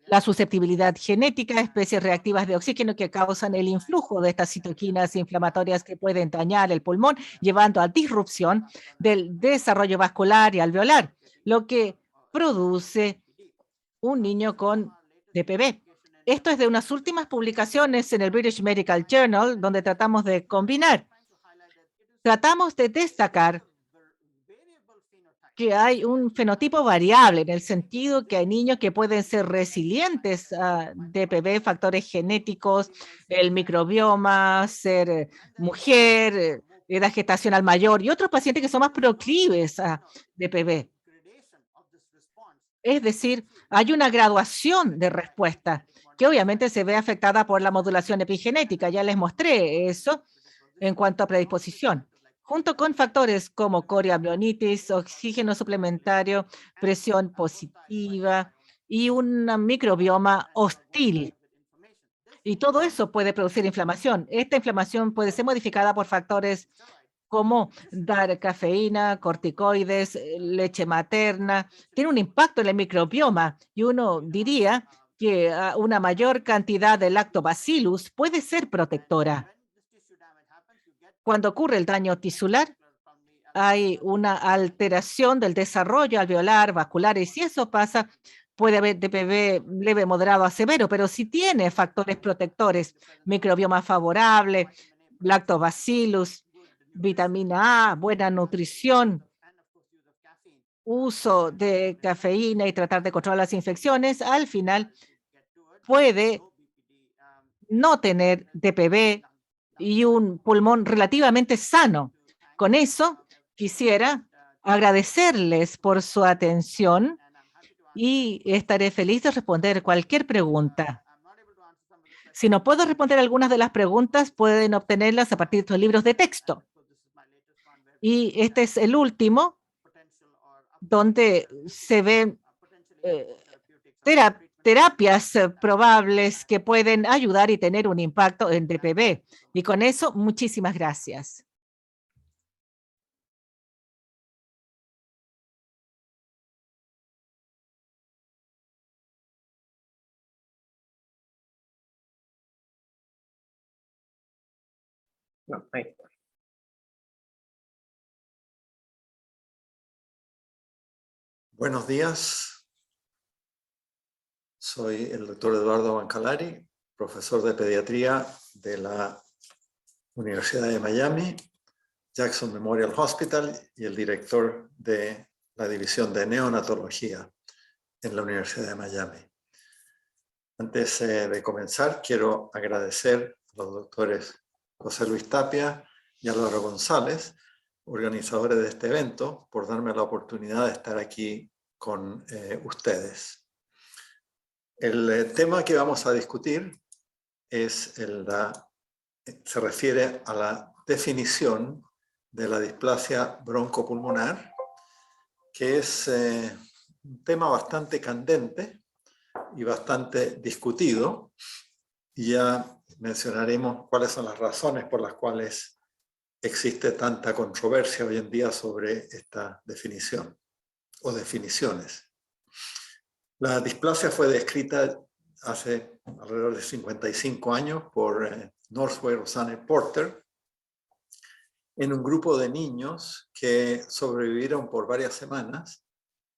la susceptibilidad genética, especies reactivas de oxígeno que causan el influjo de estas citoquinas inflamatorias que pueden dañar el pulmón, llevando a disrupción del desarrollo vascular y alveolar, lo que produce un niño con DPB. Esto es de unas últimas publicaciones en el British Medical Journal, donde tratamos de combinar. Tratamos de destacar que hay un fenotipo variable en el sentido que hay niños que pueden ser resilientes a DPB, factores genéticos, el microbioma, ser mujer, edad gestacional mayor y otros pacientes que son más proclives a DPB. Es decir, hay una graduación de respuesta que obviamente se ve afectada por la modulación epigenética. Ya les mostré eso en cuanto a predisposición, junto con factores como coreamnionitis, oxígeno suplementario, presión positiva y un microbioma hostil. Y todo eso puede producir inflamación. Esta inflamación puede ser modificada por factores como dar cafeína, corticoides, leche materna. Tiene un impacto en el microbioma y uno diría que una mayor cantidad de lactobacillus puede ser protectora. Cuando ocurre el daño tisular, hay una alteración del desarrollo alveolar, vascular, y si eso pasa, puede haber DPB leve, moderado a severo, pero si tiene factores protectores, microbioma favorable, lactobacillus, vitamina A, buena nutrición, uso de cafeína y tratar de controlar las infecciones, al final puede no tener DPB y un pulmón relativamente sano. Con eso, quisiera agradecerles por su atención y estaré feliz de responder cualquier pregunta. Si no puedo responder algunas de las preguntas, pueden obtenerlas a partir de estos libros de texto. Y este es el último, donde se ven terapias probables que pueden ayudar y tener un impacto en DPB. Y con eso, muchísimas gracias. No, ahí está. Buenos días. Soy el doctor Eduardo Bancalari, profesor de pediatría de la Universidad de Miami, Jackson Memorial Hospital, y el director de la división de neonatología en la Universidad de Miami. Antes de comenzar, quiero agradecer a los doctores José Luis Tapia y Álvaro González, organizadores de este evento, por darme la oportunidad de estar aquí con ustedes. El tema que vamos a discutir es se refiere a la definición de la displasia broncopulmonar, que es un tema bastante candente y bastante discutido. Y ya mencionaremos cuáles son las razones por las cuales existe tanta controversia hoy en día sobre esta definición o definiciones. La displasia fue descrita hace alrededor de 55 años por Northway Rosanne Porter en un grupo de niños que sobrevivieron por varias semanas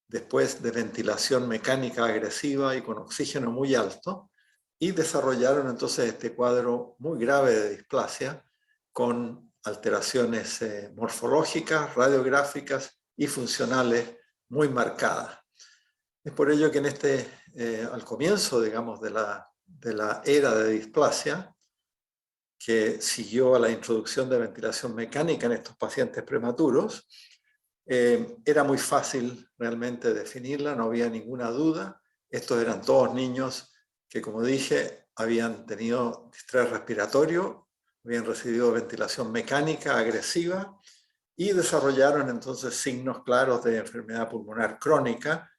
después de ventilación mecánica agresiva y con oxígeno muy alto, y desarrollaron entonces este cuadro muy grave de displasia con alteraciones morfológicas, radiográficas y funcionales muy marcadas. Es por ello que al comienzo, digamos, de la era de displasia, que siguió a la introducción de ventilación mecánica en estos pacientes prematuros, era muy fácil realmente definirla, no había ninguna duda. Estos eran todos niños que, como dije, habían tenido distrés respiratorio, habían recibido ventilación mecánica agresiva y desarrollaron entonces signos claros de enfermedad pulmonar crónica,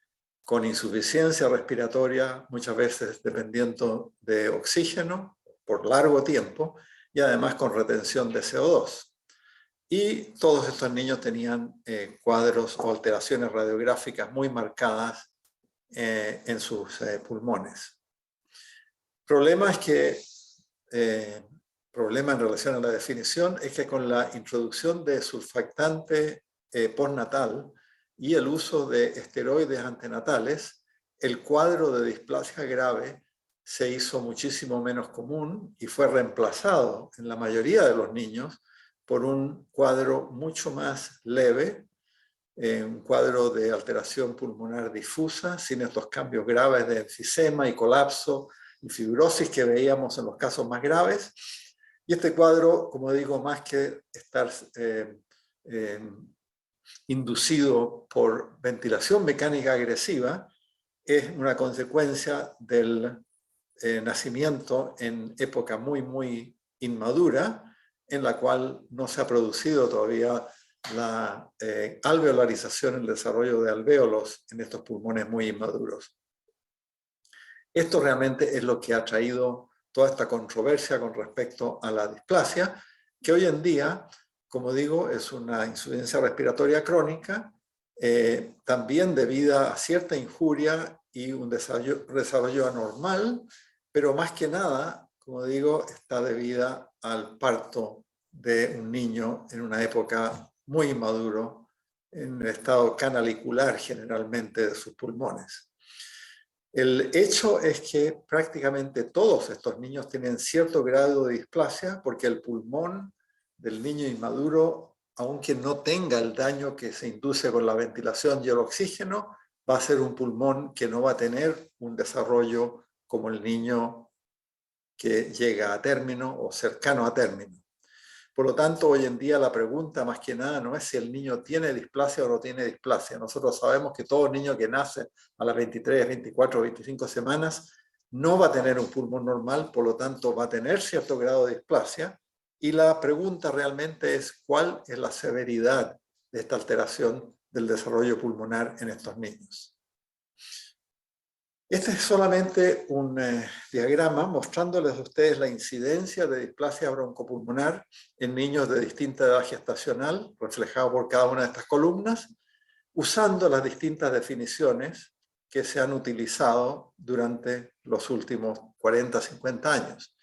con insuficiencia respiratoria, muchas veces dependiendo de oxígeno por largo tiempo, y además con retención de CO2. Y todos estos niños tenían cuadros o alteraciones radiográficas muy marcadas en sus pulmones. Problema en relación a la definición es que con la introducción de surfactante postnatal y el uso de esteroides antenatales, el cuadro de displasia grave se hizo muchísimo menos común y fue reemplazado en la mayoría de los niños por un cuadro mucho más leve, un cuadro de alteración pulmonar difusa, sin estos cambios graves de enfisema y colapso y fibrosis que veíamos en los casos más graves. Y este cuadro, como digo, más que estar inducido por ventilación mecánica agresiva, es una consecuencia del nacimiento en época muy, muy inmadura, en la cual no se ha producido todavía la alveolarización, el desarrollo de alvéolos en estos pulmones muy inmaduros. Esto realmente es lo que ha traído toda esta controversia con respecto a la displasia, que hoy en día, como digo, es una insuficiencia respiratoria crónica, también debida a cierta injuria y un desarrollo anormal, pero más que nada, como digo, está debida al parto de un niño en una época muy inmaduro, en el estado canalicular generalmente de sus pulmones. El hecho es que prácticamente todos estos niños tienen cierto grado de displasia porque el pulmón del niño inmaduro, aunque no tenga el daño que se induce con la ventilación y el oxígeno, va a ser un pulmón que no va a tener un desarrollo como el niño que llega a término o cercano a término. Por lo tanto, hoy en día la pregunta más que nada no es si el niño tiene displasia o no tiene displasia. Nosotros sabemos que todo niño que nace a las 23, 24 o 25 semanas no va a tener un pulmón normal, por lo tanto va a tener cierto grado de displasia. Y la pregunta realmente es cuál es la severidad de esta alteración del desarrollo pulmonar en estos niños. Este es solamente un diagrama mostrándoles a ustedes la incidencia de displasia broncopulmonar en niños de distinta edad gestacional, reflejado por cada una de estas columnas, usando las distintas definiciones que se han utilizado durante los últimos 40, 50 años.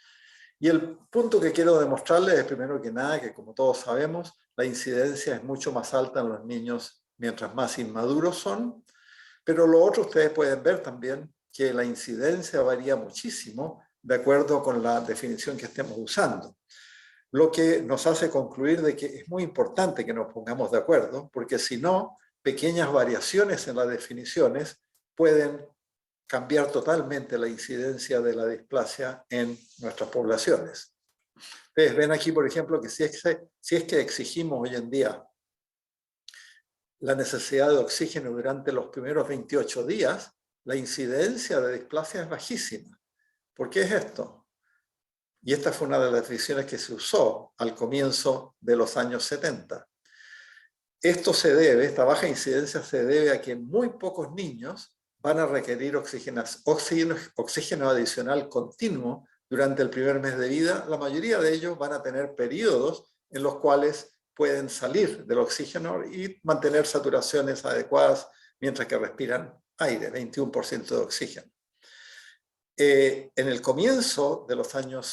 Y el punto que quiero demostrarles es, primero que nada, que como todos sabemos, la incidencia es mucho más alta en los niños mientras más inmaduros son, pero lo otro ustedes pueden ver también que la incidencia varía muchísimo de acuerdo con la definición que estemos usando. Lo que nos hace concluir de que es muy importante que nos pongamos de acuerdo, porque si no, pequeñas variaciones en las definiciones pueden cambiar totalmente la incidencia de la displasia en nuestras poblaciones. Ustedes ven aquí, por ejemplo, que si es que exigimos hoy en día la necesidad de oxígeno durante los primeros 28 días, la incidencia de displasia es bajísima. ¿Por qué es esto? Y esta fue una de las definiciones que se usó al comienzo de los años 70. Esto se debe, esta baja incidencia se debe a que muy pocos niños van a requerir oxígeno adicional continuo durante el primer mes de vida. La mayoría de ellos van a tener periodos en los cuales pueden salir del oxígeno y mantener saturaciones adecuadas mientras que respiran aire, 21% de oxígeno. En el comienzo de los años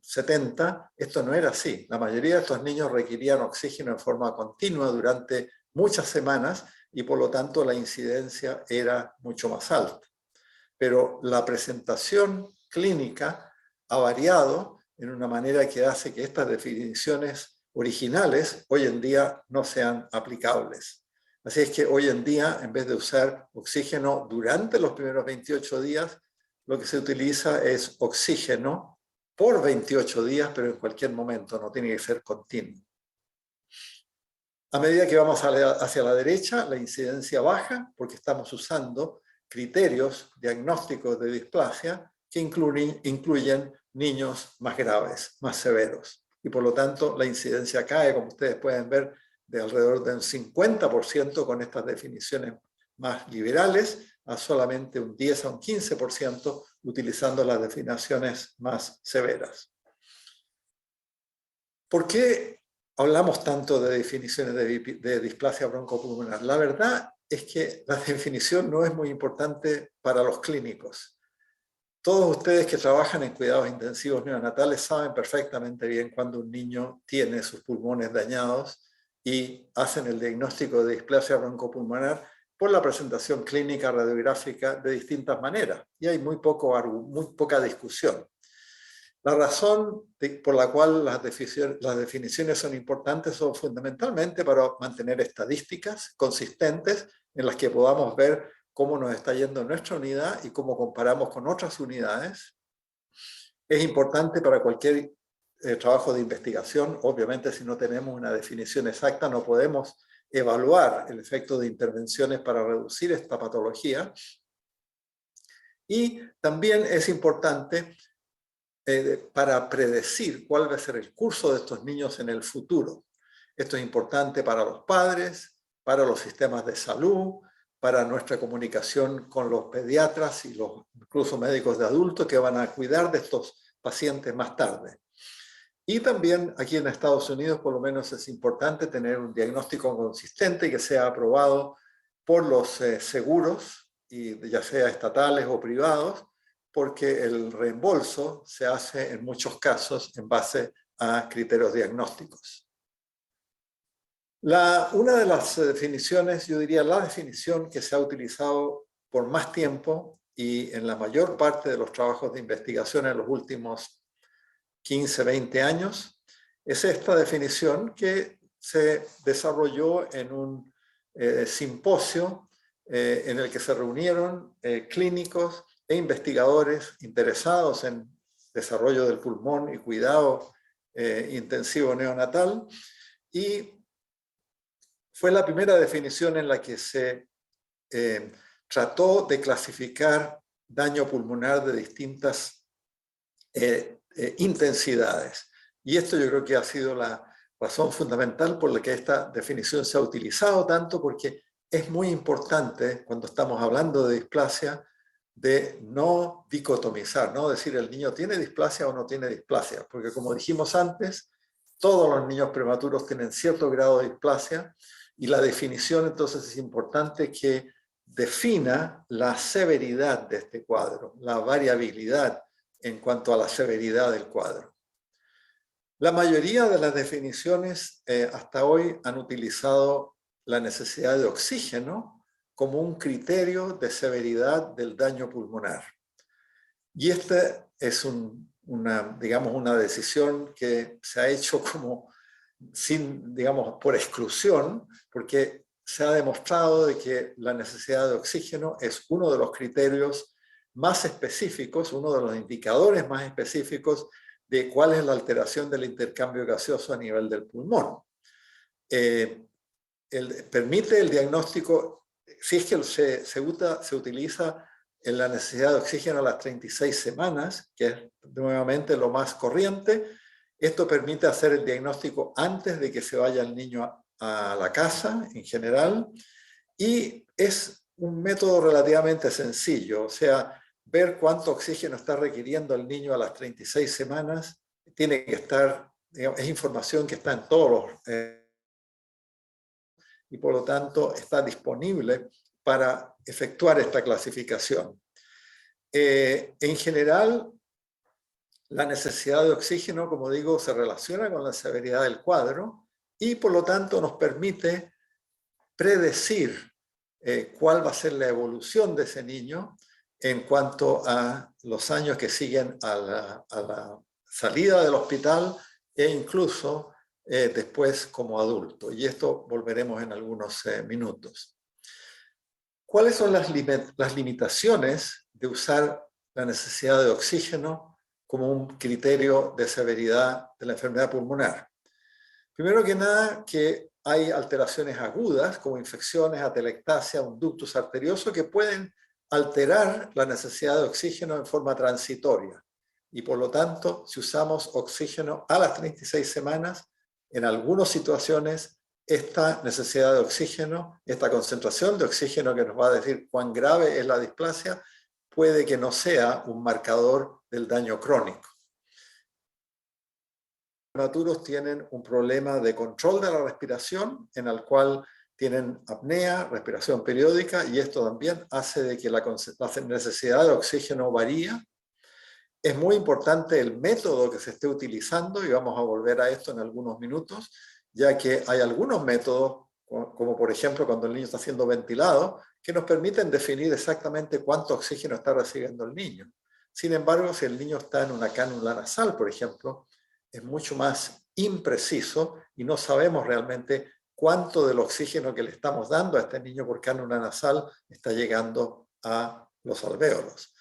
70, esto no era así. La mayoría de estos niños requerían oxígeno en forma continua durante muchas semanas y por lo tanto la incidencia era mucho más alta. Pero la presentación clínica ha variado en una manera que hace que estas definiciones originales hoy en día no sean aplicables. Así es que hoy en día, en vez de usar oxígeno durante los primeros 28 días, lo que se utiliza es oxígeno por 28 días, pero en cualquier momento, no tiene que ser continuo. A medida que vamos hacia la derecha, la incidencia baja, porque estamos usando criterios diagnósticos de displasia que incluyen niños más graves, más severos. Y por lo tanto, la incidencia cae, como ustedes pueden ver, de alrededor de un 50% con estas definiciones más liberales, a solamente un 10 a un 15% utilizando las definiciones más severas. ¿Por qué hablamos tanto de definiciones de displasia broncopulmonar? La verdad es que la definición no es muy importante para los clínicos. Todos ustedes que trabajan en cuidados intensivos neonatales saben perfectamente bien cuando un niño tiene sus pulmones dañados y hacen el diagnóstico de displasia broncopulmonar por la presentación clínica radiográfica de distintas maneras. Y hay muy poca discusión. La razón por la cual las definiciones son importantes son fundamentalmente para mantener estadísticas consistentes en las que podamos ver cómo nos está yendo nuestra unidad y cómo comparamos con otras unidades. Es importante para cualquier trabajo de investigación. Obviamente, si no tenemos una definición exacta, no podemos evaluar el efecto de intervenciones para reducir esta patología. Y también es importante para predecir cuál va a ser el curso de estos niños en el futuro. Esto es importante para los padres, para los sistemas de salud, para nuestra comunicación con los pediatras y los incluso médicos de adultos que van a cuidar de estos pacientes más tarde. Y también aquí en Estados Unidos, por lo menos, es importante tener un diagnóstico consistente que sea aprobado por los seguros, y ya sea estatales o privados, porque el reembolso se hace en muchos casos en base a criterios diagnósticos. Una de las definiciones, yo diría la definición que se ha utilizado por más tiempo y en la mayor parte de los trabajos de investigación en los últimos 15, 20 años, es esta definición que se desarrolló en un simposio en el que se reunieron clínicos e investigadores interesados en desarrollo del pulmón y cuidado intensivo neonatal, y fue la primera definición en la que se trató de clasificar daño pulmonar de distintas intensidades. Y esto yo creo que ha sido la razón fundamental por la que esta definición se ha utilizado tanto, porque es muy importante cuando estamos hablando de displasia de no dicotomizar, no decir el niño tiene displasia o no tiene displasia, porque como dijimos antes, todos los niños prematuros tienen cierto grado de displasia, y la definición entonces es importante que defina la severidad de este cuadro, la variabilidad en cuanto a la severidad del cuadro. La mayoría de las definiciones hasta hoy han utilizado la necesidad de oxígeno como un criterio de severidad del daño pulmonar. Y esta es una decisión que se ha hecho como por exclusión, porque se ha demostrado de que la necesidad de oxígeno es uno de los criterios más específicos, uno de los indicadores más específicos de cuál es la alteración del intercambio gaseoso a nivel del pulmón. Permite el diagnóstico, si es que se utiliza en la necesidad de oxígeno a las 36 semanas, que es nuevamente lo más corriente. Esto permite hacer el diagnóstico antes de que se vaya el niño a la casa en general, y es un método relativamente sencillo, o sea, ver cuánto oxígeno está requiriendo el niño a las 36 semanas, tiene que estar, es información que está en todos los... y por lo tanto está disponible para efectuar esta clasificación. En general, la necesidad de oxígeno, como digo, se relaciona con la severidad del cuadro y por lo tanto nos permite predecir cuál va a ser la evolución de ese niño en cuanto a los años que siguen a la salida del hospital e incluso después como adulto. Y esto volveremos en algunos minutos. ¿Cuáles son las limitaciones de usar la necesidad de oxígeno como un criterio de severidad de la enfermedad pulmonar? Primero que nada, que hay alteraciones agudas como infecciones, atelectasia, un ductus arterioso que pueden alterar la necesidad de oxígeno en forma transitoria. Y por lo tanto, si usamos oxígeno a las 36 semanas, en algunas situaciones, esta necesidad de oxígeno, esta concentración de oxígeno que nos va a decir cuán grave es la displasia, puede que no sea un marcador del daño crónico. Los prematuros tienen un problema de control de la respiración, en el cual tienen apnea, respiración periódica, y esto también hace de que la necesidad de oxígeno varía. Es muy importante el método que se esté utilizando, y vamos a volver a esto en algunos minutos, ya que hay algunos métodos, como por ejemplo cuando el niño está siendo ventilado, que nos permiten definir exactamente cuánto oxígeno está recibiendo el niño. Sin embargo, si el niño está en una cánula nasal, por ejemplo, es mucho más impreciso y no sabemos realmente cuánto del oxígeno que le estamos dando a este niño por cánula nasal está llegando a los alvéolos.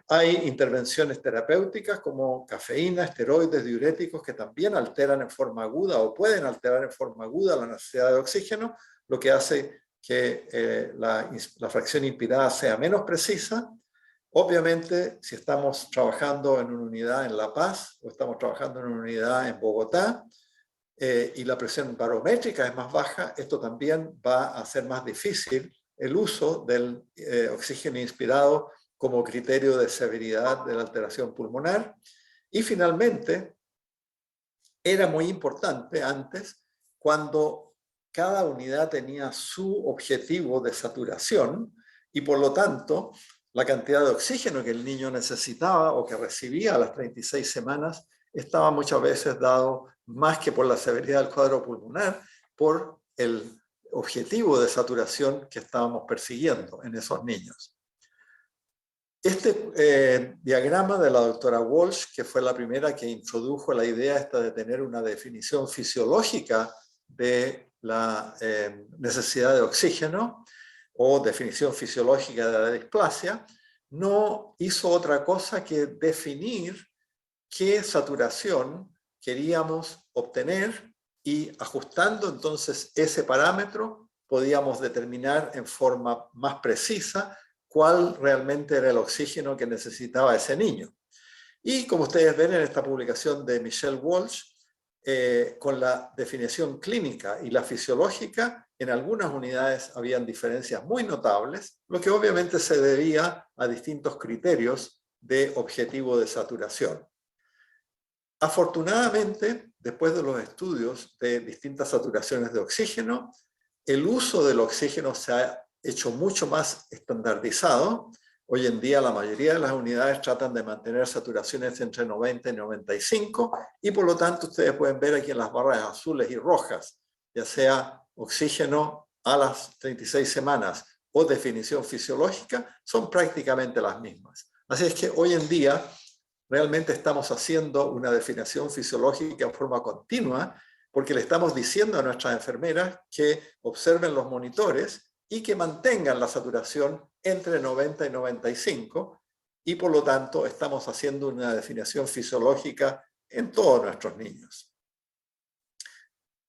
Hay intervenciones terapéuticas como cafeína, esteroides, diuréticos que también alteran en forma aguda o pueden alterar en forma aguda la necesidad de oxígeno, lo que hace que la fracción inspirada sea menos precisa. Obviamente, si estamos trabajando en una unidad en La Paz o estamos trabajando en una unidad en Bogotá y la presión barométrica es más baja, esto también va a hacer más difícil el uso del oxígeno inspirado como criterio de severidad de la alteración pulmonar. Y finalmente, era muy importante antes, cuando cada unidad tenía su objetivo de saturación y por lo tanto la cantidad de oxígeno que el niño necesitaba o que recibía a las 36 semanas estaba muchas veces dado más que por la severidad del cuadro pulmonar, por el objetivo de saturación que estábamos persiguiendo en esos niños. Este diagrama de la doctora Walsh, que fue la primera que introdujo la idea esta de tener una definición fisiológica de la necesidad de oxígeno o definición fisiológica de la displasia, no hizo otra cosa que definir qué saturación queríamos obtener y ajustando entonces ese parámetro podíamos determinar en forma más precisa cuál realmente era el oxígeno que necesitaba ese niño. Y como ustedes ven en esta publicación de Michelle Walsh, con la definición clínica y la fisiológica, en algunas unidades habían diferencias muy notables, lo que obviamente se debía a distintos criterios de objetivo de saturación. Afortunadamente, después de los estudios de distintas saturaciones de oxígeno, el uso del oxígeno se ha hecho mucho más estandarizado. Hoy en día la mayoría de las unidades tratan de mantener saturaciones entre 90 y 95 y por lo tanto ustedes pueden ver aquí en las barras azules y rojas, ya sea oxígeno a las 36 semanas o definición fisiológica, son prácticamente las mismas. Así es que hoy en día realmente estamos haciendo una definición fisiológica en forma continua porque le estamos diciendo a nuestras enfermeras que observen los monitores y que mantengan la saturación entre 90 y 95 y por lo tanto estamos haciendo una definición fisiológica en todos nuestros niños.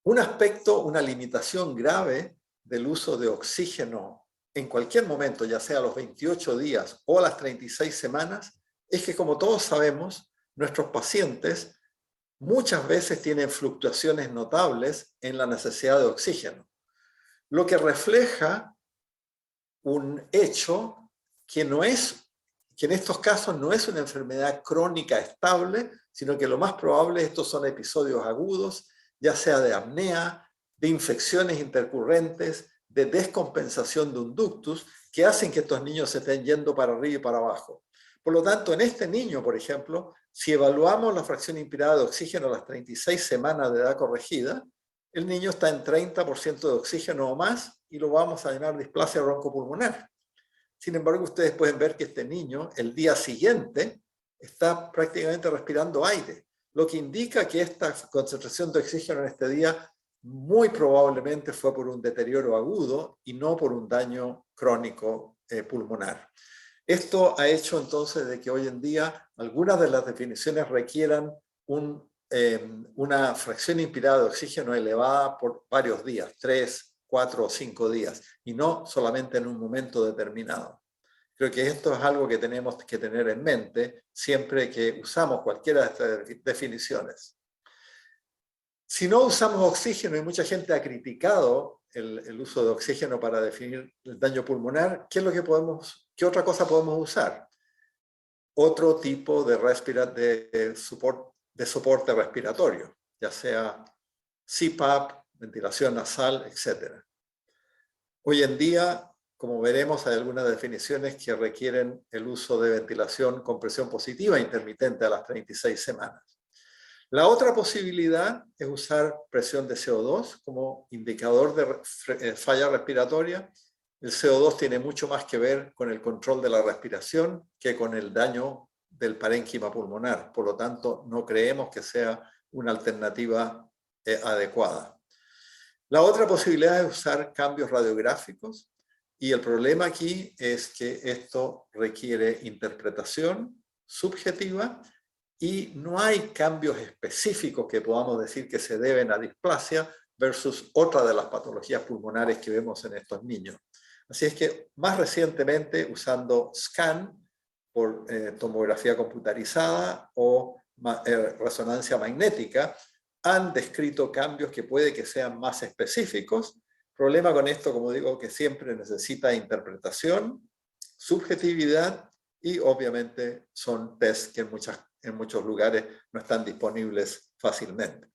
Un aspecto, una limitación grave del uso de oxígeno en cualquier momento, ya sea a los 28 días o a las 36 semanas, es que como todos sabemos, nuestros pacientes muchas veces tienen fluctuaciones notables en la necesidad de oxígeno, lo que refleja un hecho que en estos casos no es una enfermedad crónica estable, sino que lo más probable estos son episodios agudos, ya sea de apnea, de infecciones intercurrentes, de descompensación de un ductus, que hacen que estos niños se estén yendo para arriba y para abajo. Por lo tanto, en este niño, por ejemplo, si evaluamos la fracción inspirada de oxígeno a las 36 semanas de edad corregida, el niño está en 30% de oxígeno o más y lo vamos a llamar displasia broncopulmonar. Sin embargo, ustedes pueden ver que este niño, el día siguiente, está prácticamente respirando aire, lo que indica que esta concentración de oxígeno en este día muy probablemente fue por un deterioro agudo y no por un daño crónico pulmonar. Esto ha hecho entonces de que hoy en día algunas de las definiciones requieran una fracción inspirada de oxígeno elevada por varios días, 3, 4 o 5 días, y no solamente en un momento determinado. Creo que esto es algo que tenemos que tener en mente siempre que usamos cualquiera de estas definiciones. Si no usamos oxígeno, y mucha gente ha criticado el uso de oxígeno para definir el daño pulmonar, ¿qué otra cosa podemos usar? Otro tipo de soporte respiratorio, ya sea CPAP, ventilación nasal, etc. Hoy en día, como veremos, hay algunas definiciones que requieren el uso de ventilación con presión positiva intermitente a las 36 semanas. La otra posibilidad es usar presión de CO2 como indicador de falla respiratoria. El CO2 tiene mucho más que ver con el control de la respiración que con el daño del parénquima pulmonar. Por lo tanto, no creemos que sea una alternativa adecuada. La otra posibilidad es usar cambios radiográficos y el problema aquí es que esto requiere interpretación subjetiva y no hay cambios específicos que podamos decir que se deben a displasia versus otra de las patologías pulmonares que vemos en estos niños. Así es que más recientemente usando SCAN por tomografía computarizada o resonancia magnética han descrito cambios que puede que sean más específicos. Problema con esto, como digo, que siempre necesita interpretación, subjetividad y obviamente son test que en muchos lugares no están disponibles fácilmente.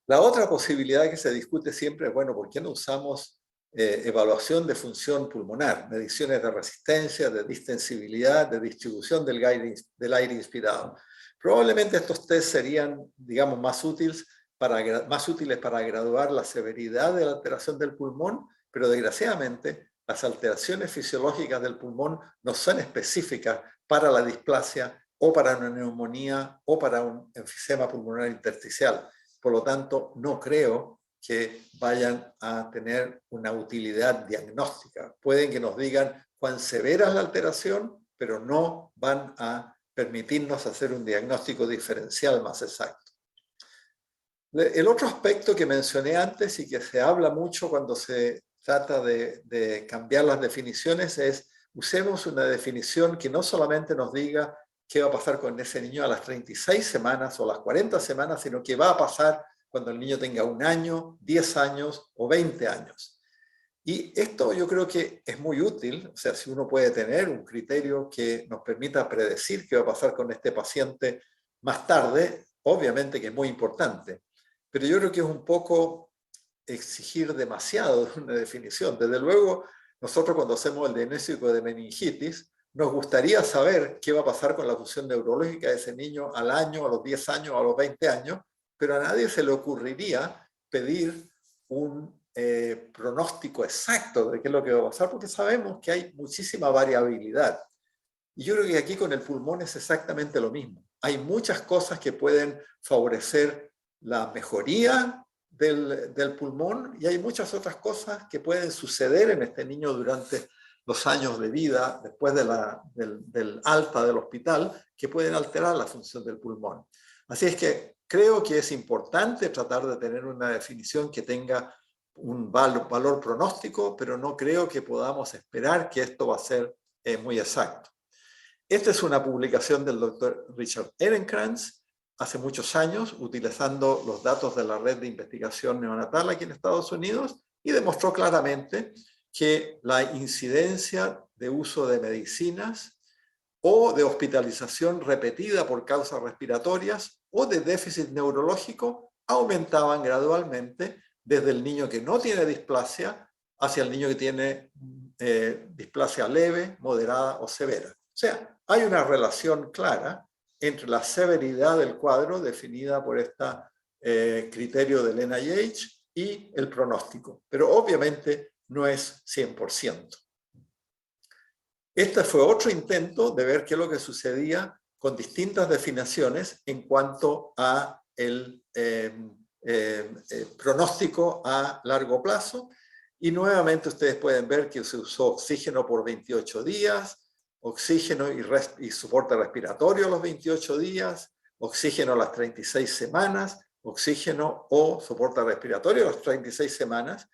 La otra posibilidad que se discute siempre es, bueno, ¿por qué no usamos evaluación de función pulmonar, mediciones de resistencia, de distensibilidad, de distribución del aire inspirado? Probablemente estos test serían, digamos, más útiles para graduar la severidad de la alteración del pulmón, pero desgraciadamente las alteraciones fisiológicas del pulmón no son específicas para la displasia o para una neumonía o para un enfisema pulmonar intersticial. Por lo tanto, no creo que vayan a tener una utilidad diagnóstica. Pueden que nos digan cuán severa es la alteración, pero no van a permitirnos hacer un diagnóstico diferencial más exacto. El otro aspecto que mencioné antes y que se habla mucho cuando se trata de cambiar las definiciones es usemos una definición que no solamente nos diga qué va a pasar con ese niño a las 36 semanas o las 40 semanas, sino qué va a pasar cuando el niño tenga 1 año, 10 años o 20 años. Y esto yo creo que es muy útil, o sea, si uno puede tener un criterio que nos permita predecir qué va a pasar con este paciente más tarde, obviamente que es muy importante. Pero yo creo que es un poco exigir demasiado de una definición. Desde luego, nosotros cuando hacemos el diagnóstico de meningitis, nos gustaría saber qué va a pasar con la función neurológica de ese niño al año, a los 10 años, a los 20 años, pero a nadie se le ocurriría pedir un pronóstico exacto de qué es lo que va a pasar, porque sabemos que hay muchísima variabilidad. Y yo creo que aquí con el pulmón es exactamente lo mismo. Hay muchas cosas que pueden favorecer la mejoría del pulmón y hay muchas otras cosas que pueden suceder en este niño durante los años de vida, después del alta del hospital, que pueden alterar la función del pulmón. Así es que creo que es importante tratar de tener una definición que tenga un valor pronóstico, pero no creo que podamos esperar que esto va a ser muy exacto. Esta es una publicación del doctor Richard Ehrenkrantz hace muchos años, utilizando los datos de la red de investigación neonatal aquí en Estados Unidos, y demostró claramente que la incidencia de uso de medicinas o de hospitalización repetida por causas respiratorias o de déficit neurológico aumentaban gradualmente desde el niño que no tiene displasia hacia el niño que tiene displasia leve, moderada o severa. O sea, hay una relación clara entre la severidad del cuadro definida por este criterio del NIH y el pronóstico, pero obviamente no es 100%. Este fue otro intento de ver qué es lo que sucedía con distintas definiciones en cuanto a el pronóstico a largo plazo. Y nuevamente ustedes pueden ver que se usó oxígeno por 28 días, oxígeno y soporte respiratorio a los 28 días, oxígeno a las 36 semanas, oxígeno o soporte respiratorio a las 36 semanas,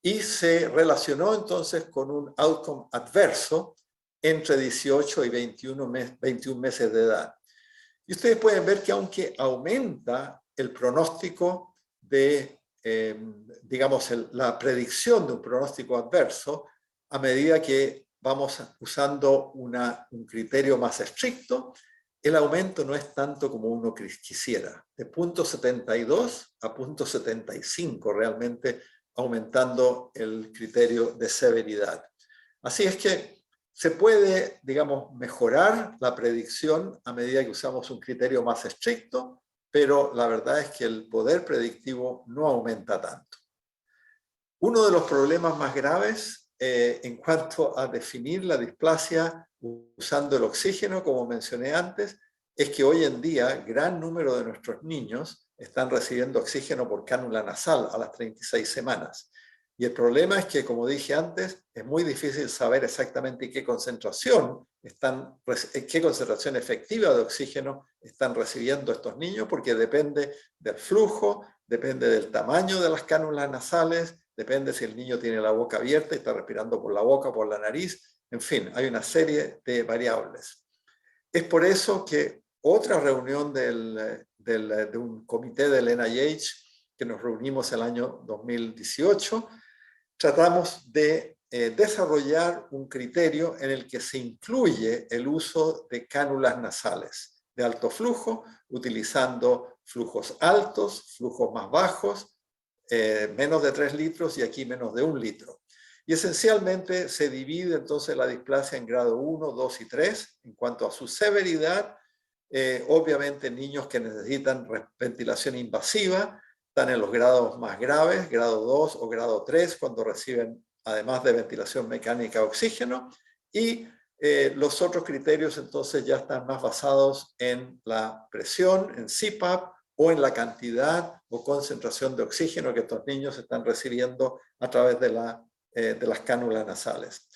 y se relacionó entonces con un outcome adverso entre 18 y 21 meses de edad. Y ustedes pueden ver que aunque aumenta el pronóstico de, digamos, la predicción de un pronóstico adverso, a medida que vamos usando un criterio más estricto, el aumento no es tanto como uno quisiera. De 0.72 a 0.75 realmente aumentando el criterio de severidad. Así es que se puede, digamos, mejorar la predicción a medida que usamos un criterio más estricto, pero la verdad es que el poder predictivo no aumenta tanto. Uno de los problemas más graves en cuanto a definir la displasia usando el oxígeno, como mencioné antes, es que hoy en día gran número de nuestros niños están recibiendo oxígeno por cánula nasal a las 36 semanas. Y el problema es que, como dije antes, es muy difícil saber exactamente qué concentración efectiva de oxígeno están recibiendo estos niños, porque depende del flujo, depende del tamaño de las cánulas nasales, depende si el niño tiene la boca abierta y está respirando por la boca o por la nariz. En fin, hay una serie de variables. Es por eso que otra reunión de un comité del NIH, que nos reunimos el año 2018, tratamos de desarrollar un criterio en el que se incluye el uso de cánulas nasales de alto flujo, utilizando flujos altos, flujos más bajos, menos de 3 litros y aquí menos de 1 litro. Y esencialmente se divide entonces la displasia en grado 1, 2 y 3 en cuanto a su severidad. Obviamente niños que necesitan ventilación invasiva están en los grados más graves, grado 2 o grado 3, cuando reciben, además de ventilación mecánica, oxígeno. Y los otros criterios entonces ya están más basados en la presión, en CPAP, o en la cantidad o concentración de oxígeno que estos niños están recibiendo a través de las cánulas nasales.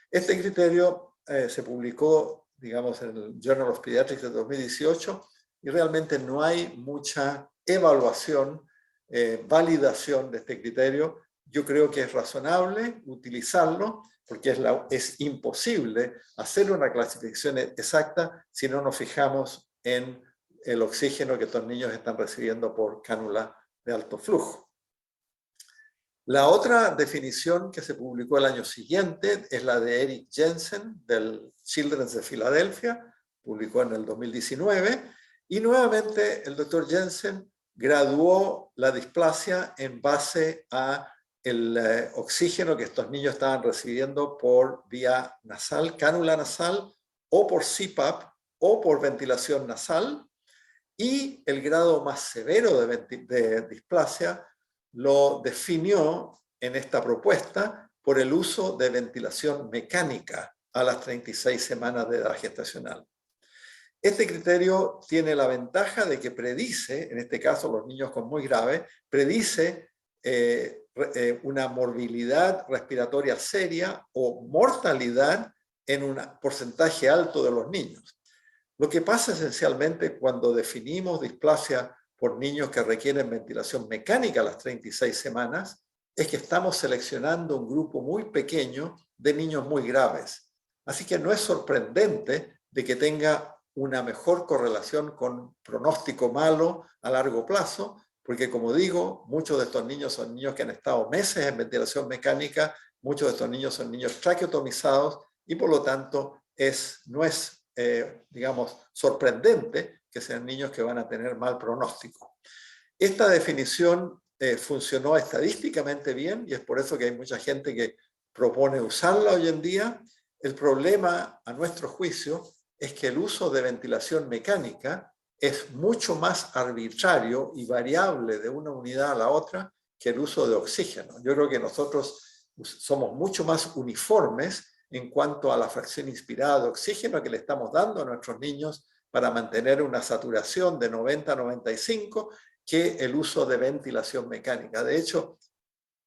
Este criterio se publicó, digamos, en el Journal of Pediatrics de 2018 y realmente no hay mucha evaluación validación de este criterio, yo creo que es razonable utilizarlo, porque es imposible hacer una clasificación exacta si no nos fijamos en el oxígeno que estos niños están recibiendo por cánula de alto flujo. La otra definición que se publicó el año siguiente es la de Eric Jensen, del Children's de Filadelfia, publicó en el 2019, y nuevamente el doctor Jensen graduó la displasia en base a el oxígeno que estos niños estaban recibiendo por vía nasal, cánula nasal, o por CPAP, o por ventilación nasal, y el grado más severo de displasia lo definió en esta propuesta por el uso de ventilación mecánica a las 36 semanas de edad gestacional. Este criterio tiene la ventaja de que predice, en este caso los niños con muy grave, predice una morbilidad respiratoria seria o mortalidad en un porcentaje alto de los niños. Lo que pasa esencialmente cuando definimos displasia por niños que requieren ventilación mecánica a las 36 semanas es que estamos seleccionando un grupo muy pequeño de niños muy graves. Así que no es sorprendente de que tenga una mejor correlación con pronóstico malo a largo plazo, porque como digo, muchos de estos niños son niños que han estado meses en ventilación mecánica, muchos de estos niños son niños traqueotomizados y por lo tanto no es digamos, sorprendente que sean niños que van a tener mal pronóstico. Esta definición funcionó estadísticamente bien y es por eso que hay mucha gente que propone usarla hoy en día. El problema, a nuestro juicio, es que el uso de ventilación mecánica es mucho más arbitrario y variable de una unidad a la otra que el uso de oxígeno. Yo creo que nosotros somos mucho más uniformes en cuanto a la fracción inspirada de oxígeno que le estamos dando a nuestros niños para mantener una saturación de 90 a 95 que el uso de ventilación mecánica. De hecho,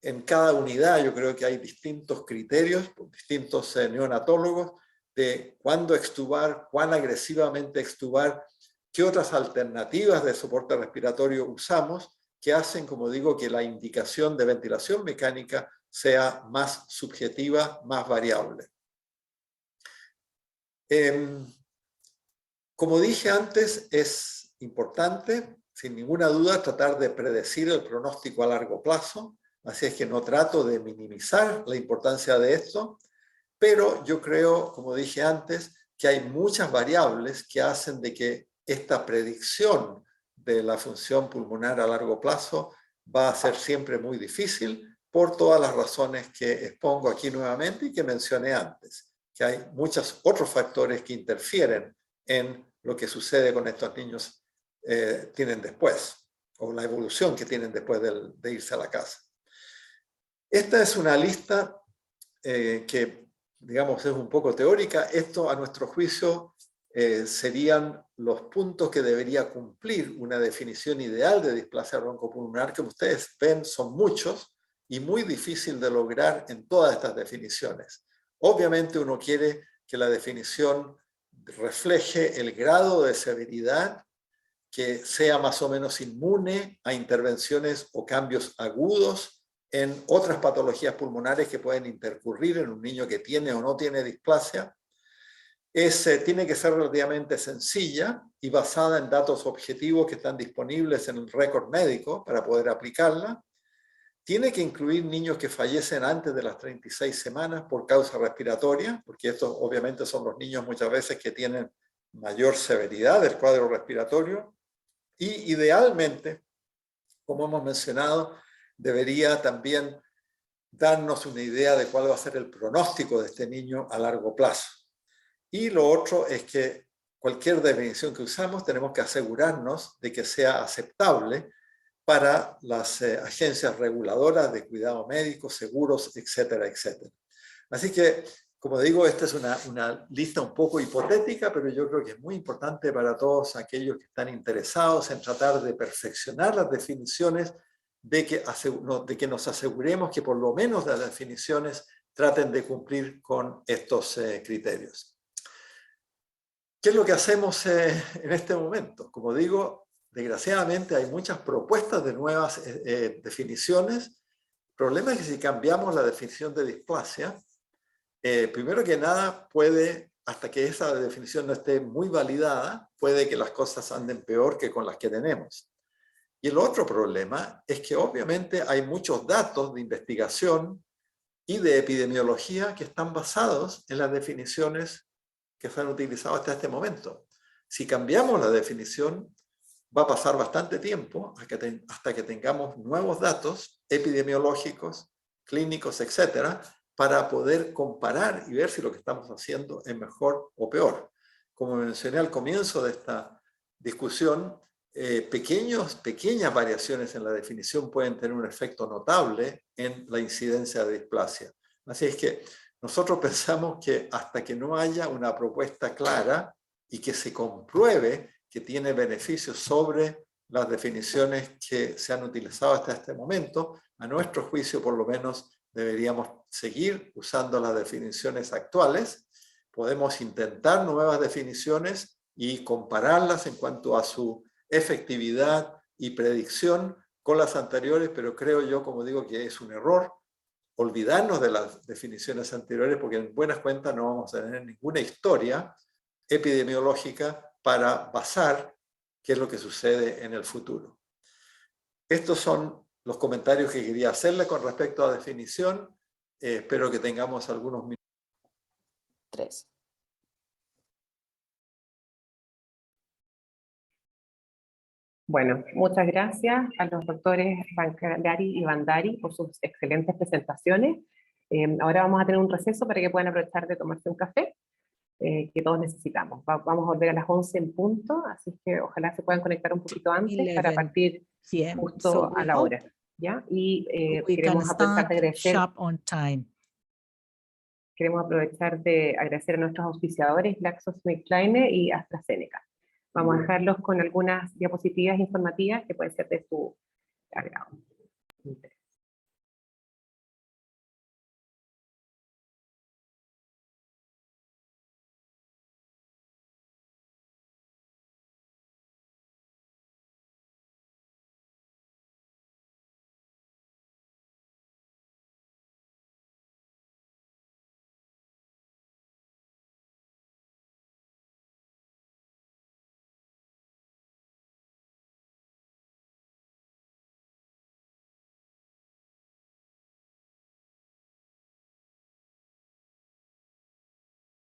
en cada unidad yo creo que hay distintos criterios, distintos neonatólogos, de cuándo extubar, cuán agresivamente extubar, qué otras alternativas de soporte respiratorio usamos, que hacen, como digo, que la indicación de ventilación mecánica sea más subjetiva, más variable. Como dije antes, es importante, sin ninguna duda, tratar de predecir el pronóstico a largo plazo, así es que no trato de minimizar la importancia de esto, pero yo creo, como dije antes, que hay muchas variables que hacen de que esta predicción de la función pulmonar a largo plazo va a ser siempre muy difícil por todas las razones que expongo aquí nuevamente y que mencioné antes, que hay muchos otros factores que interfieren en lo que sucede con estos niños tienen después, o la evolución que tienen después de irse a la casa. Esta es una lista que, digamos, es un poco teórica. Esto, a nuestro juicio, serían los puntos que debería cumplir una definición ideal de displasia broncopulmonar, que ustedes ven son muchos y muy difícil de lograr en todas estas definiciones. Obviamente uno quiere que la definición refleje el grado de severidad, que sea más o menos inmune a intervenciones o cambios agudos en otras patologías pulmonares que pueden intercurrir en un niño que tiene o no tiene displasia. Tiene que ser relativamente sencilla y basada en datos objetivos que están disponibles en el récord médico para poder aplicarla. Tiene que incluir niños que fallecen antes de las 36 semanas por causa respiratoria, porque estos obviamente son los niños muchas veces que tienen mayor severidad del cuadro respiratorio. Y idealmente, como hemos mencionado, debería también darnos una idea de cuál va a ser el pronóstico de este niño a largo plazo. Y lo otro es que cualquier definición que usamos tenemos que asegurarnos de que sea aceptable para las agencias reguladoras de cuidado médico, seguros, etcétera, etcétera. Así que, como digo, esta es una lista un poco hipotética, pero yo creo que es muy importante para todos aquellos que están interesados en tratar de perfeccionar las definiciones, de que nos aseguremos que por lo menos las definiciones traten de cumplir con estos criterios. ¿Qué es lo que hacemos en este momento? Como digo, desgraciadamente hay muchas propuestas de nuevas definiciones. El problema es que si cambiamos la definición de displasia, primero que nada puede, hasta que esa definición no esté muy validada, puede que las cosas anden peor que con las que tenemos. Y el otro problema es que obviamente hay muchos datos de investigación y de epidemiología que están basados en las definiciones que se han utilizado hasta este momento. Si cambiamos la definición, va a pasar bastante tiempo hasta que tengamos nuevos datos epidemiológicos, clínicos, etcétera, para poder comparar y ver si lo que estamos haciendo es mejor o peor. Como mencioné al comienzo de esta discusión, pequeñas variaciones en la definición pueden tener un efecto notable en la incidencia de displasia. Así es que nosotros pensamos que hasta que no haya una propuesta clara y que se compruebe que tiene beneficios sobre las definiciones que se han utilizado hasta este momento, a nuestro juicio por lo menos deberíamos seguir usando las definiciones actuales. Podemos intentar nuevas definiciones y compararlas en cuanto a su efectividad y predicción con las anteriores, pero creo yo, como digo, que es un error olvidarnos de las definiciones anteriores, porque en buenas cuentas no vamos a tener ninguna historia epidemiológica para basar qué es lo que sucede en el futuro. Estos son los comentarios que quería hacerle con respecto a definición. Espero que tengamos algunos minutos. 3. Bueno, muchas gracias a los doctores Vancalari y Bandari por sus excelentes presentaciones. Ahora vamos a tener un receso para que puedan aprovechar de tomarse un café, que todos necesitamos. Vamos a volver a las 11 en punto, así que ojalá se puedan conectar un poquito antes para 11 partir p.m. justo So a we la hope hora. ¿Ya? Y we can queremos aprovechar start de agradecer. sharp on time. Queremos aprovechar de agradecer a nuestros auspiciadores GlaxoSmithKline y AstraZeneca. Vamos a dejarlos con algunas diapositivas informativas que pueden ser de su agrado.